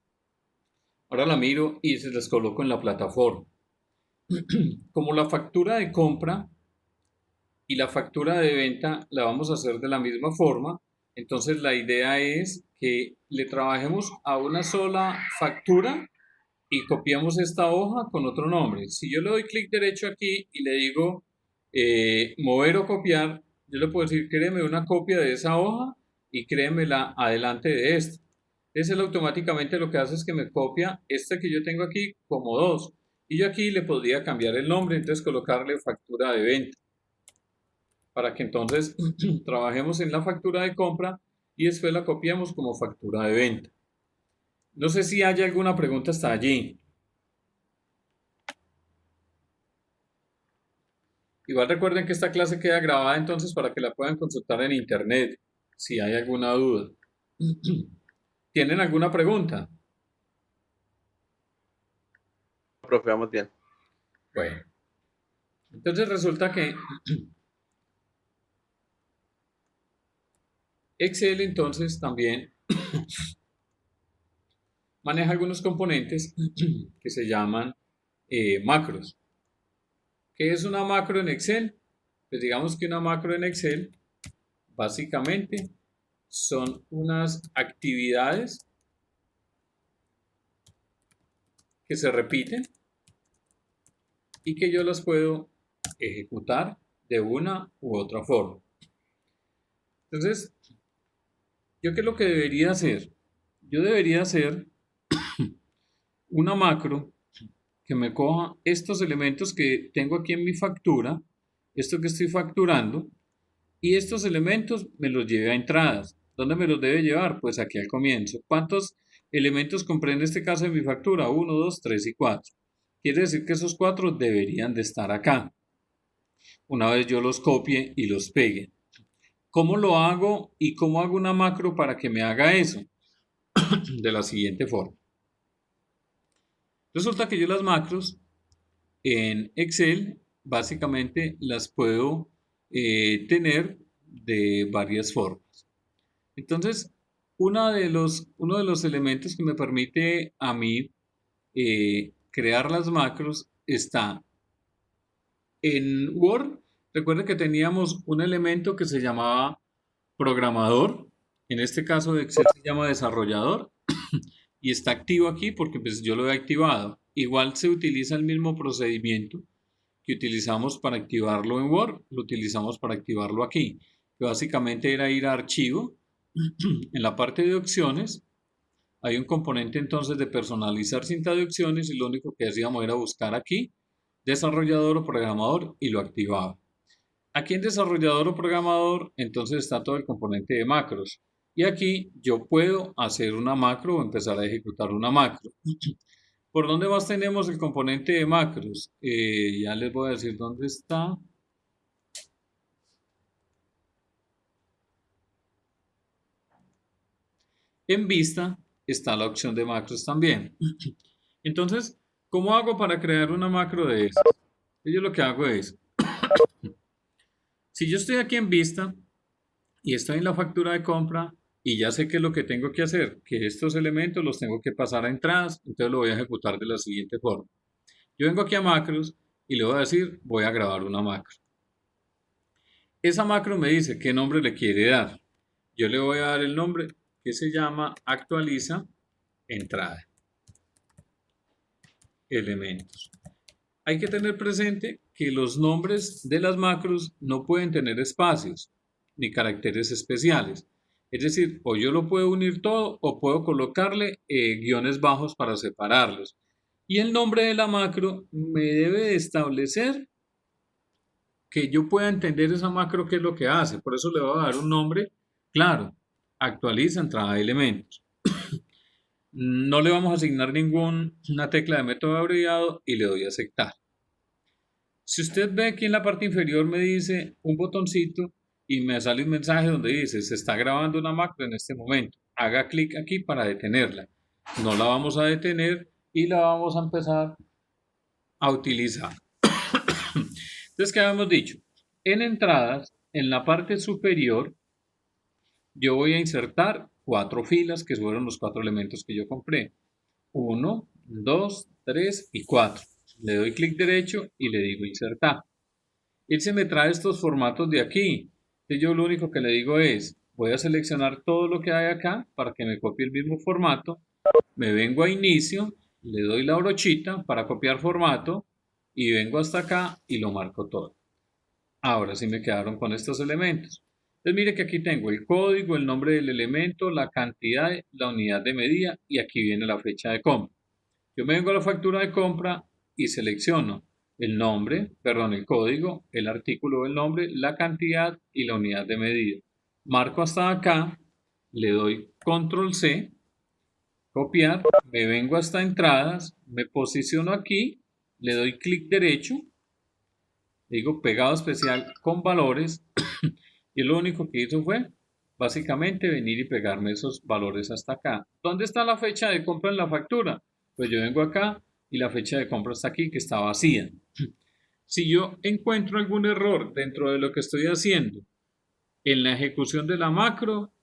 Ahora la miro y se las coloco en la plataforma. Como la factura de compra y la factura de venta la vamos a hacer de la misma forma, entonces la idea es que le trabajemos a una sola factura y copiamos esta hoja con otro nombre. Si yo le doy clic derecho aquí y le digo mover o copiar, yo le puedo decir créeme una copia de esa hoja y créemela adelante de esta. Entonces él automáticamente lo que hace es que me copia este que yo tengo aquí como dos. Y yo aquí le podría cambiar el nombre, entonces colocarle factura de venta. Para que entonces trabajemos en la factura de compra y después la copiamos como factura de venta. No sé si hay alguna pregunta hasta allí. Igual recuerden que esta clase queda grabada entonces para que la puedan consultar en internet si hay alguna duda. ¿Tienen alguna pregunta? Profe, vamos bien. Bueno, Entonces resulta que Excel entonces también maneja algunos componentes que se llaman macros. ¿Qué es una macro en Excel? Pues digamos que una macro en Excel básicamente son unas actividades que se repiten y que yo las puedo ejecutar de una u otra forma. Entonces, ¿yo qué es lo que debería hacer? Yo debería hacer una macro que me coja estos elementos que tengo aquí en mi factura, esto que estoy facturando, y estos elementos me los lleve a entradas. ¿Dónde me los debe llevar? Pues aquí al comienzo. ¿Cuántos elementos comprende este caso de mi factura? 1, 2, 3 y 4. Quiere decir que esos 4 deberían de estar acá. Una vez yo los copie y los pegue. ¿Cómo lo hago y cómo hago una macro para que me haga eso? De la siguiente forma. Resulta que yo las macros en Excel básicamente las puedo tener de varias formas. Entonces, uno de los elementos que me permite a mí crear las macros está en Word. Recuerden que teníamos un elemento que se llamaba programador. En este caso de Excel se llama desarrollador y está activo aquí porque pues, yo lo he activado. Igual se utiliza el mismo procedimiento que utilizamos para activarlo en Word, lo utilizamos para activarlo aquí, que básicamente era ir a archivo, en la parte de opciones, hay un componente entonces de personalizar cinta de opciones y lo único que hacíamos era buscar aquí, desarrollador o programador y lo activaba. Aquí en desarrollador o programador entonces está todo el componente de macros y aquí yo puedo hacer una macro o empezar a ejecutar una macro. ¿Por dónde más tenemos el componente de macros? Ya les voy a decir dónde está. En vista está la opción de macros también. Entonces, ¿cómo hago para crear una macro de esas? Yo lo que hago es, si yo estoy aquí en vista y estoy en la factura de compra y ya sé qué es lo que tengo que hacer, que estos elementos los tengo que pasar a entradas, entonces lo voy a ejecutar de la siguiente forma. Yo vengo aquí a macros y le voy a decir, voy a grabar una macro. Esa macro me dice qué nombre le quiere dar. Yo le voy a dar el nombre que se llama actualiza entrada. Elementos. Hay que tener presente que los nombres de las macros no pueden tener espacios ni caracteres especiales. Es decir, o yo lo puedo unir todo o puedo colocarle guiones bajos para separarlos. Y el nombre de la macro me debe de establecer que yo pueda entender esa macro qué es lo que hace. Por eso le voy a dar un nombre claro. Actualiza entrada de elementos. No le vamos a asignar ninguna tecla de método abreviado y le doy a aceptar. Si usted ve aquí en la parte inferior me dice un botoncito y me sale un mensaje donde dice se está grabando una macro en este momento. Haga clic aquí para detenerla. No la vamos a detener y la vamos a empezar a utilizar. Entonces, ¿qué habíamos dicho? En entradas, en la parte superior, yo voy a insertar 4 filas que fueron los 4 elementos que yo compré. 1, 2, 3 y 4. Le doy clic derecho y le digo insertar. Él se me trae estos formatos de aquí. Entonces yo lo único que le digo es, voy a seleccionar todo lo que hay acá para que me copie el mismo formato. Me vengo a inicio, le doy la brochita para copiar formato y vengo hasta acá y lo marco todo. Ahora sí me quedaron con estos elementos. Entonces mire que aquí tengo el código, el nombre del elemento, la cantidad, la unidad de medida y aquí viene la fecha de compra. Yo me vengo a la factura de compra y selecciono el nombre, perdón, el código, el artículo del nombre, la cantidad y la unidad de medida. Marco hasta acá, le doy control C, copiar, me vengo hasta entradas, me posiciono aquí, le doy clic derecho, digo pegado especial con valores y lo único que hizo fue básicamente venir y pegarme esos valores hasta acá. ¿Dónde está la fecha de compra en la factura? Pues yo vengo acá y la fecha de compra está aquí que está vacía. Si yo encuentro algún error dentro de lo que estoy haciendo en la ejecución de la macro,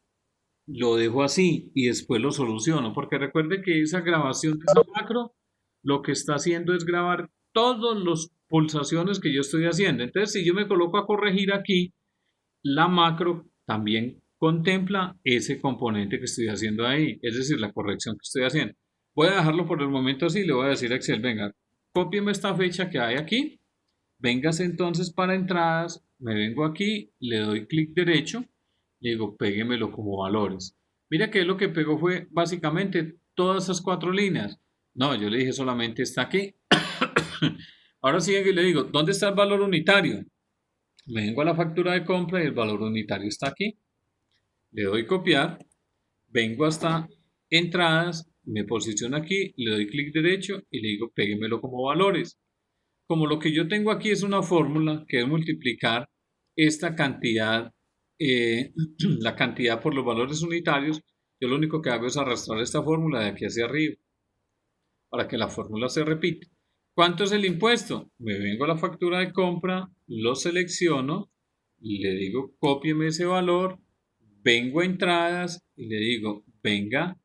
lo dejo así y después lo soluciono, porque recuerde que esa grabación de esa macro lo que está haciendo es grabar todas las pulsaciones que yo estoy haciendo. Entonces, si yo me coloco a corregir aquí, la macro también contempla ese componente que estoy haciendo ahí, es decir, la corrección que estoy haciendo. Voy a dejarlo por el momento así, le voy a decir a Excel, venga, cópieme esta fecha que hay aquí, véngase entonces para entradas, me vengo aquí, le doy clic derecho, le digo, péguemelo como valores. Mira que lo que pegó fue básicamente todas esas 4 líneas. No, yo le dije solamente está aquí. Ahora sí le digo, ¿dónde está el valor unitario? Me vengo a la factura de compra y el valor unitario está aquí. Le doy copiar, vengo hasta entradas, me posiciono aquí, le doy clic derecho y le digo péguemelo como valores. Como lo que yo tengo aquí es una fórmula que es multiplicar esta cantidad, la cantidad por los valores unitarios, yo lo único que hago es arrastrar esta fórmula de aquí hacia arriba para que la fórmula se repita. ¿Cuánto es el impuesto? Me vengo a la factura de compra, lo selecciono, le digo cópieme ese valor, vengo a entradas y le digo venga,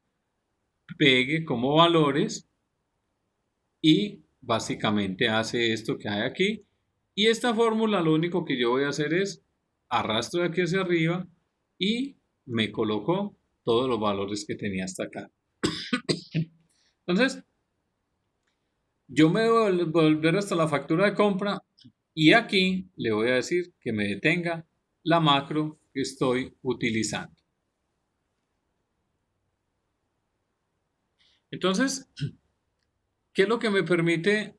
pegue como valores y básicamente hace esto que hay aquí. Y esta fórmula lo único que yo voy a hacer es arrastro de aquí hacia arriba y me coloco todos los valores que tenía hasta acá. Entonces, yo me voy a volver hasta la factura de compra y aquí le voy a decir que me detenga la macro que estoy utilizando. Entonces, ¿qué es lo que me permite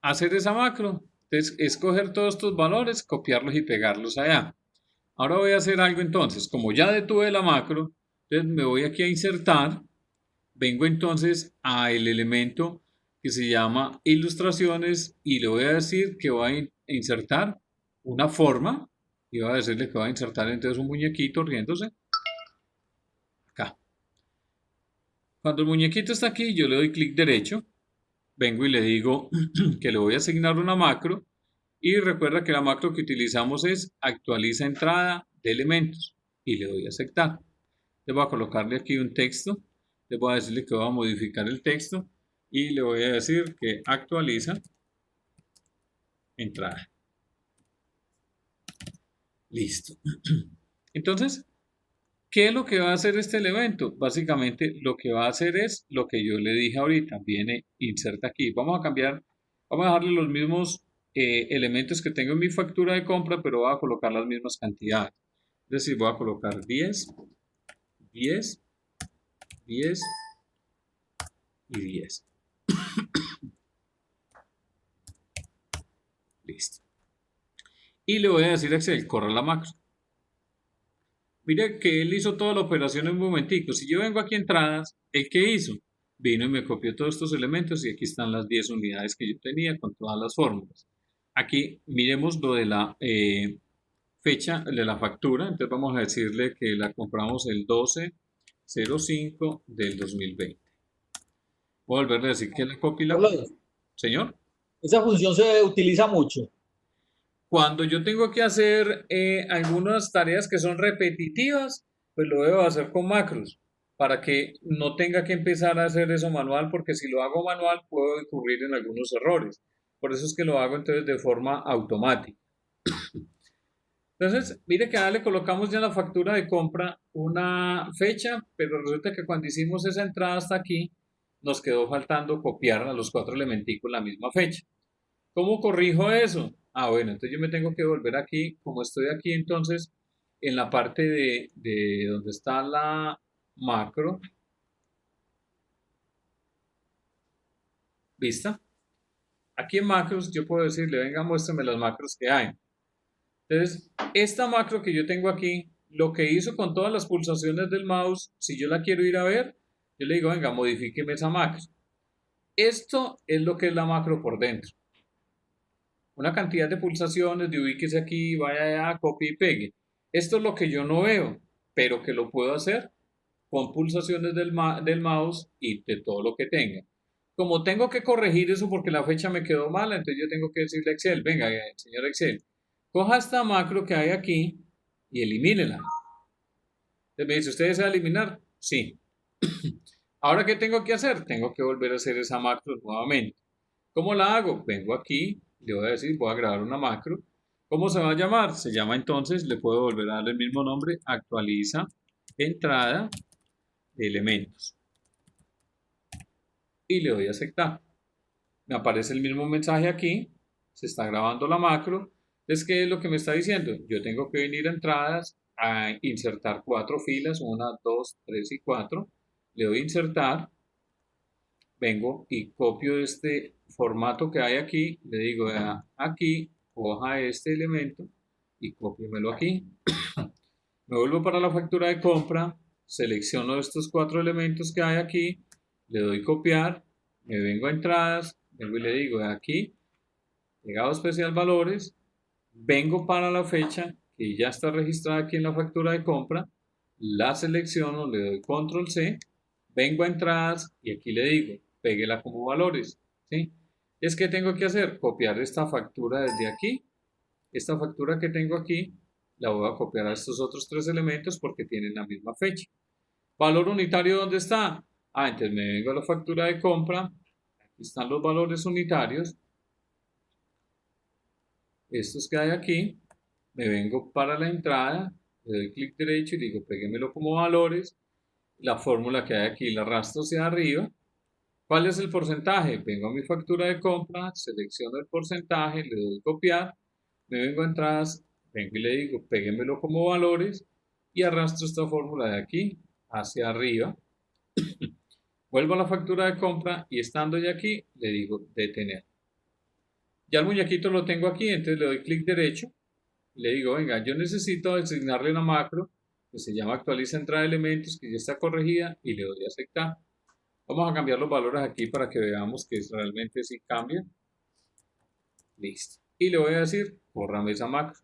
hacer esa macro? Entonces, escoger todos estos valores, copiarlos y pegarlos allá. Ahora voy a hacer algo entonces. Como ya detuve la macro, entonces me voy aquí a insertar. Vengo entonces al elemento que se llama ilustraciones y le voy a decir que voy a insertar una forma y voy a decirle que voy a insertar entonces un muñequito riéndose acá. Cuando el muñequito está aquí, yo le doy clic derecho, vengo y le digo que le voy a asignar una macro y recuerda que la macro que utilizamos es actualiza entrada de elementos y le doy a aceptar. Le voy a colocarle aquí un texto, le voy a decirle que voy a modificar el texto y le voy a decir que actualiza entrada. Listo. Entonces, ¿qué es lo que va a hacer este elemento? Básicamente lo que va a hacer es lo que yo le dije ahorita, viene, inserta aquí. Vamos a dejarle los mismos elementos que tengo en mi factura de compra, pero voy a colocar las mismas cantidades. Es decir, voy a colocar 10, 10, 10 y 10. Listo. Y le voy a decir a Excel, corre la macro. Mire que él hizo toda la operación en un momentico. Si yo vengo aquí a entradas, ¿el qué hizo? Vino y me copió todos estos elementos y aquí están las 10 unidades que yo tenía con todas las fórmulas. Aquí miremos lo de la fecha de la factura. Entonces vamos a decirle que la compramos el 12/05 del 2020. Voy a volver a decir que la copia y la... Carlos, Señor. esa función se utiliza mucho. Cuando yo tengo que hacer algunas tareas que son repetitivas, pues lo debo hacer con macros para que no tenga que empezar a hacer eso manual, porque si lo hago manual puedo incurrir en algunos errores. Por eso es que lo hago entonces de forma automática. Entonces, mire que ahora le colocamos ya en la factura de compra una fecha, pero resulta que cuando hicimos esa entrada hasta aquí, nos quedó faltando copiar a los 4 elementicos la misma fecha. ¿Cómo corrijo eso? Ah, bueno, entonces yo me tengo que volver aquí, como estoy aquí entonces en la parte de donde está la macro, ¿vista? Aquí en macros yo puedo decirle, venga, muéstrame las macros que hay. Entonces, esta macro que yo tengo aquí, lo que hizo con todas las pulsaciones del mouse, si yo la quiero ir a ver, yo le digo, venga, modifíqueme esa macro. Esto es lo que es la macro por dentro. Una cantidad de pulsaciones, de ubíquese aquí, vaya allá, copie y pegue. Esto es lo que yo no veo, pero que lo puedo hacer con pulsaciones del mouse y de todo lo que tenga. Como tengo que corregir eso porque la fecha me quedó mala, entonces yo tengo que decirle a Excel, venga, señor Excel, coja esta macro que hay aquí y elimínela. Entonces me dice, ¿usted desea eliminar? Sí. Ahora, ¿qué tengo que hacer? Tengo que volver a hacer esa macro nuevamente. ¿Cómo la hago? Vengo aquí, le voy a decir, voy a grabar una macro. ¿Cómo se va a llamar? Se llama entonces, le puedo volver a dar el mismo nombre, actualiza entrada de elementos. Y le doy a aceptar. Me aparece el mismo mensaje aquí, se está grabando la macro. Entonces, ¿qué es lo que me está diciendo? Yo tengo que venir a entradas, a insertar 4 filas, 1, 2, 3 y 4. Le doy a insertar, vengo y copio este formato que hay aquí, le digo aquí, coja este elemento y cópiemelo aquí. Me vuelvo para la factura de compra, selecciono estos 4 elementos que hay aquí, le doy copiar, me vengo a entradas, vengo y le digo aquí, legado especial valores, vengo para la fecha que ya está registrada aquí en la factura de compra, la selecciono, le doy control C, vengo a entradas y aquí le digo, péguela como valores, ¿sí? Es que tengo que hacer, copiar esta factura desde aquí, esta factura que tengo aquí, la voy a copiar a estos otros 3 elementos porque tienen la misma fecha. ¿Valor unitario dónde está? Entonces me vengo a la factura de compra, aquí están los valores unitarios, estos que hay aquí, me vengo para la entrada, le doy clic derecho y digo, péguemelo como valores, la fórmula que hay aquí la arrastro hacia arriba. ¿Cuál es el porcentaje? Vengo a mi factura de compra, selecciono el porcentaje, le doy copiar, me vengo a entradas, vengo y le digo, péguemelo como valores y arrastro esta fórmula de aquí hacia arriba. Vuelvo a la factura de compra y estando ya aquí, le digo detener. Ya el muñequito lo tengo aquí, entonces le doy clic derecho y le digo, venga, yo necesito asignarle una macro que se llama actualiza entrada de elementos, que ya está corregida y le doy a aceptar. Vamos a cambiar los valores aquí para que veamos que realmente sí cambia. Listo. Y le voy a decir, bórrame esa macro.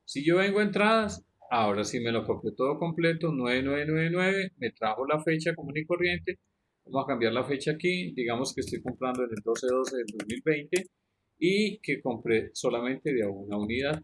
Si yo vengo a entradas, ahora sí me lo copio todo completo, 9999, me trajo la fecha común y corriente. Vamos a cambiar la fecha aquí, digamos que estoy comprando en el 12/12 del 2020 y que compré solamente de una unidad.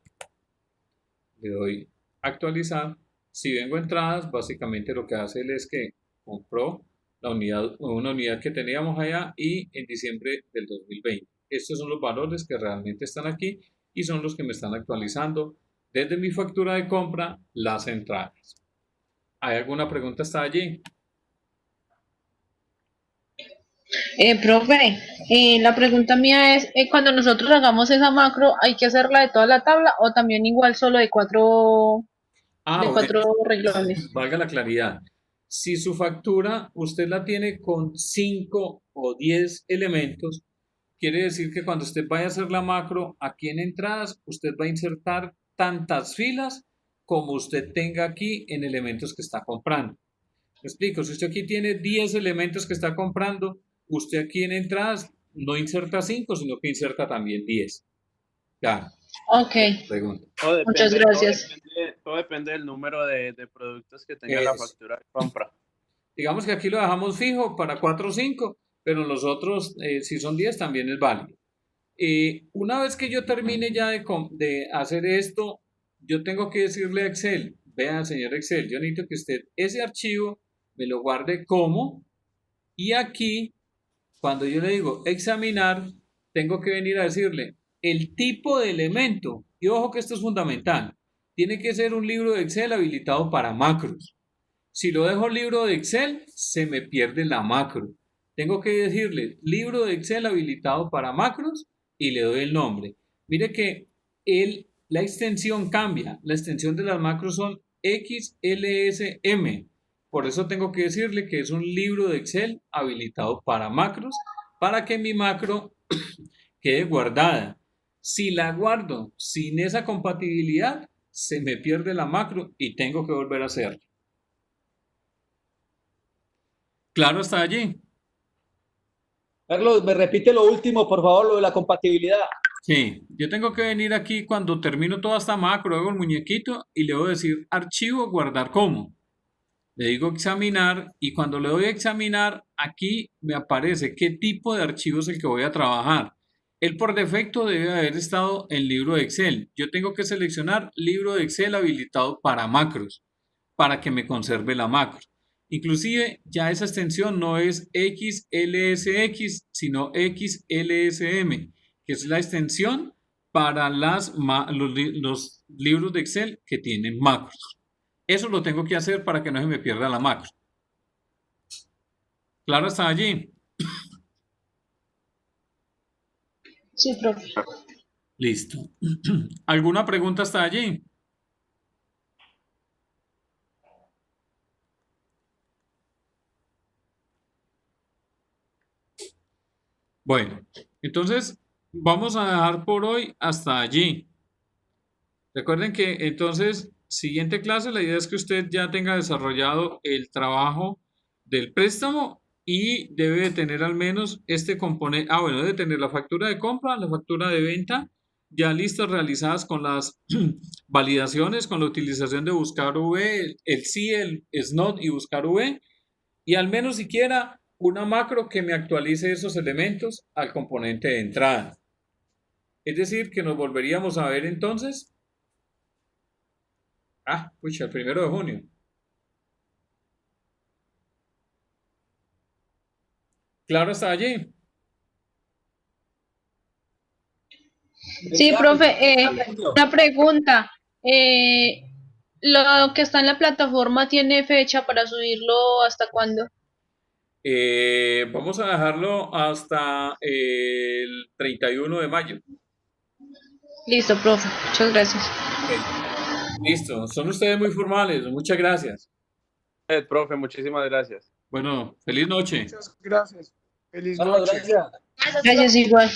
Le doy actualizar. Si vengo a entradas, básicamente lo que hace él es que compró la unidad, una unidad que teníamos allá y en diciembre del 2020. Estos son los valores que realmente están aquí y son los que me están actualizando desde mi factura de compra las entradas. ¿Hay alguna pregunta hasta allí? Profe, la pregunta mía es, cuando nosotros hagamos esa macro, ¿hay que hacerla de toda la tabla o también igual solo de cuatro renglones? Valga la claridad. Si su factura usted la tiene con 5 o 10 elementos, quiere decir que cuando usted vaya a hacer la macro, aquí en entradas, usted va a insertar tantas filas como usted tenga aquí en elementos que está comprando. Me explico, si usted aquí tiene 10 elementos que está comprando, usted aquí en entradas no inserta 5, sino que inserta también 10. Ya. Ok, Pregunta. muchas gracias. Todo depende del número de productos que tenga la factura de compra. Digamos que aquí lo dejamos fijo para 4 o 5, pero los otros, si son 10, también es válido. Una vez que yo termine ya de hacer esto, yo tengo que decirle a Excel, vea, señor Excel, yo necesito que usted ese archivo me lo guarde como, y aquí, cuando yo le digo examinar, tengo que venir a decirle el tipo de elemento, y ojo que esto es fundamental, tiene que ser un libro de Excel habilitado para macros. Si lo dejo libro de Excel, se me pierde la macro. Tengo que decirle libro de Excel habilitado para macros y le doy el nombre. Mire que la extensión cambia. La extensión de las macros son XLSM. Por eso tengo que decirle que es un libro de Excel habilitado para macros para que mi macro quede guardada. Si la guardo sin esa compatibilidad, se me pierde la macro y tengo que volver a hacerla. Claro, está allí. Carlos, me repite lo último, por favor, lo de la compatibilidad. Sí, yo tengo que venir aquí cuando termino toda esta macro, hago el muñequito y le voy a decir archivo, guardar como. Le digo examinar y cuando le doy a examinar, aquí me aparece qué tipo de archivo es el que voy a trabajar. Él por defecto debe haber estado en libro de Excel. Yo tengo que seleccionar libro de Excel habilitado para macros, para que me conserve la macro. Inclusive ya esa extensión no es XLSX, sino XLSM, que es la extensión para los libros de Excel que tienen macros. Eso lo tengo que hacer para que no se me pierda la macro. ¿Claro hasta allí? Sí, profe. Listo. ¿Alguna pregunta hasta allí? Bueno, entonces vamos a dejar por hoy hasta allí. Recuerden que entonces, siguiente clase, la idea es que usted ya tenga desarrollado el trabajo del préstamo y debe de tener al menos este componente, bueno, debe tener la factura de compra, la factura de venta, ya listas realizadas con las validaciones, con la utilización de buscar V, el sí, el SNOT y buscar V, y al menos siquiera una macro que me actualice esos elementos al componente de entrada. Es decir, que nos volveríamos a ver entonces, pucha, el 1 de junio. ¿Claro hasta allí? Sí, profe, una pregunta. ¿Lo que está en la plataforma tiene fecha para subirlo hasta cuándo? Vamos a dejarlo hasta el 31 de mayo. Listo, profe. Muchas gracias. Listo, son ustedes muy formales, muchas gracias. Profe, muchísimas gracias. Bueno, feliz noche. Muchas gracias. Feliz Carlos, noche. gracias. Gracias igual.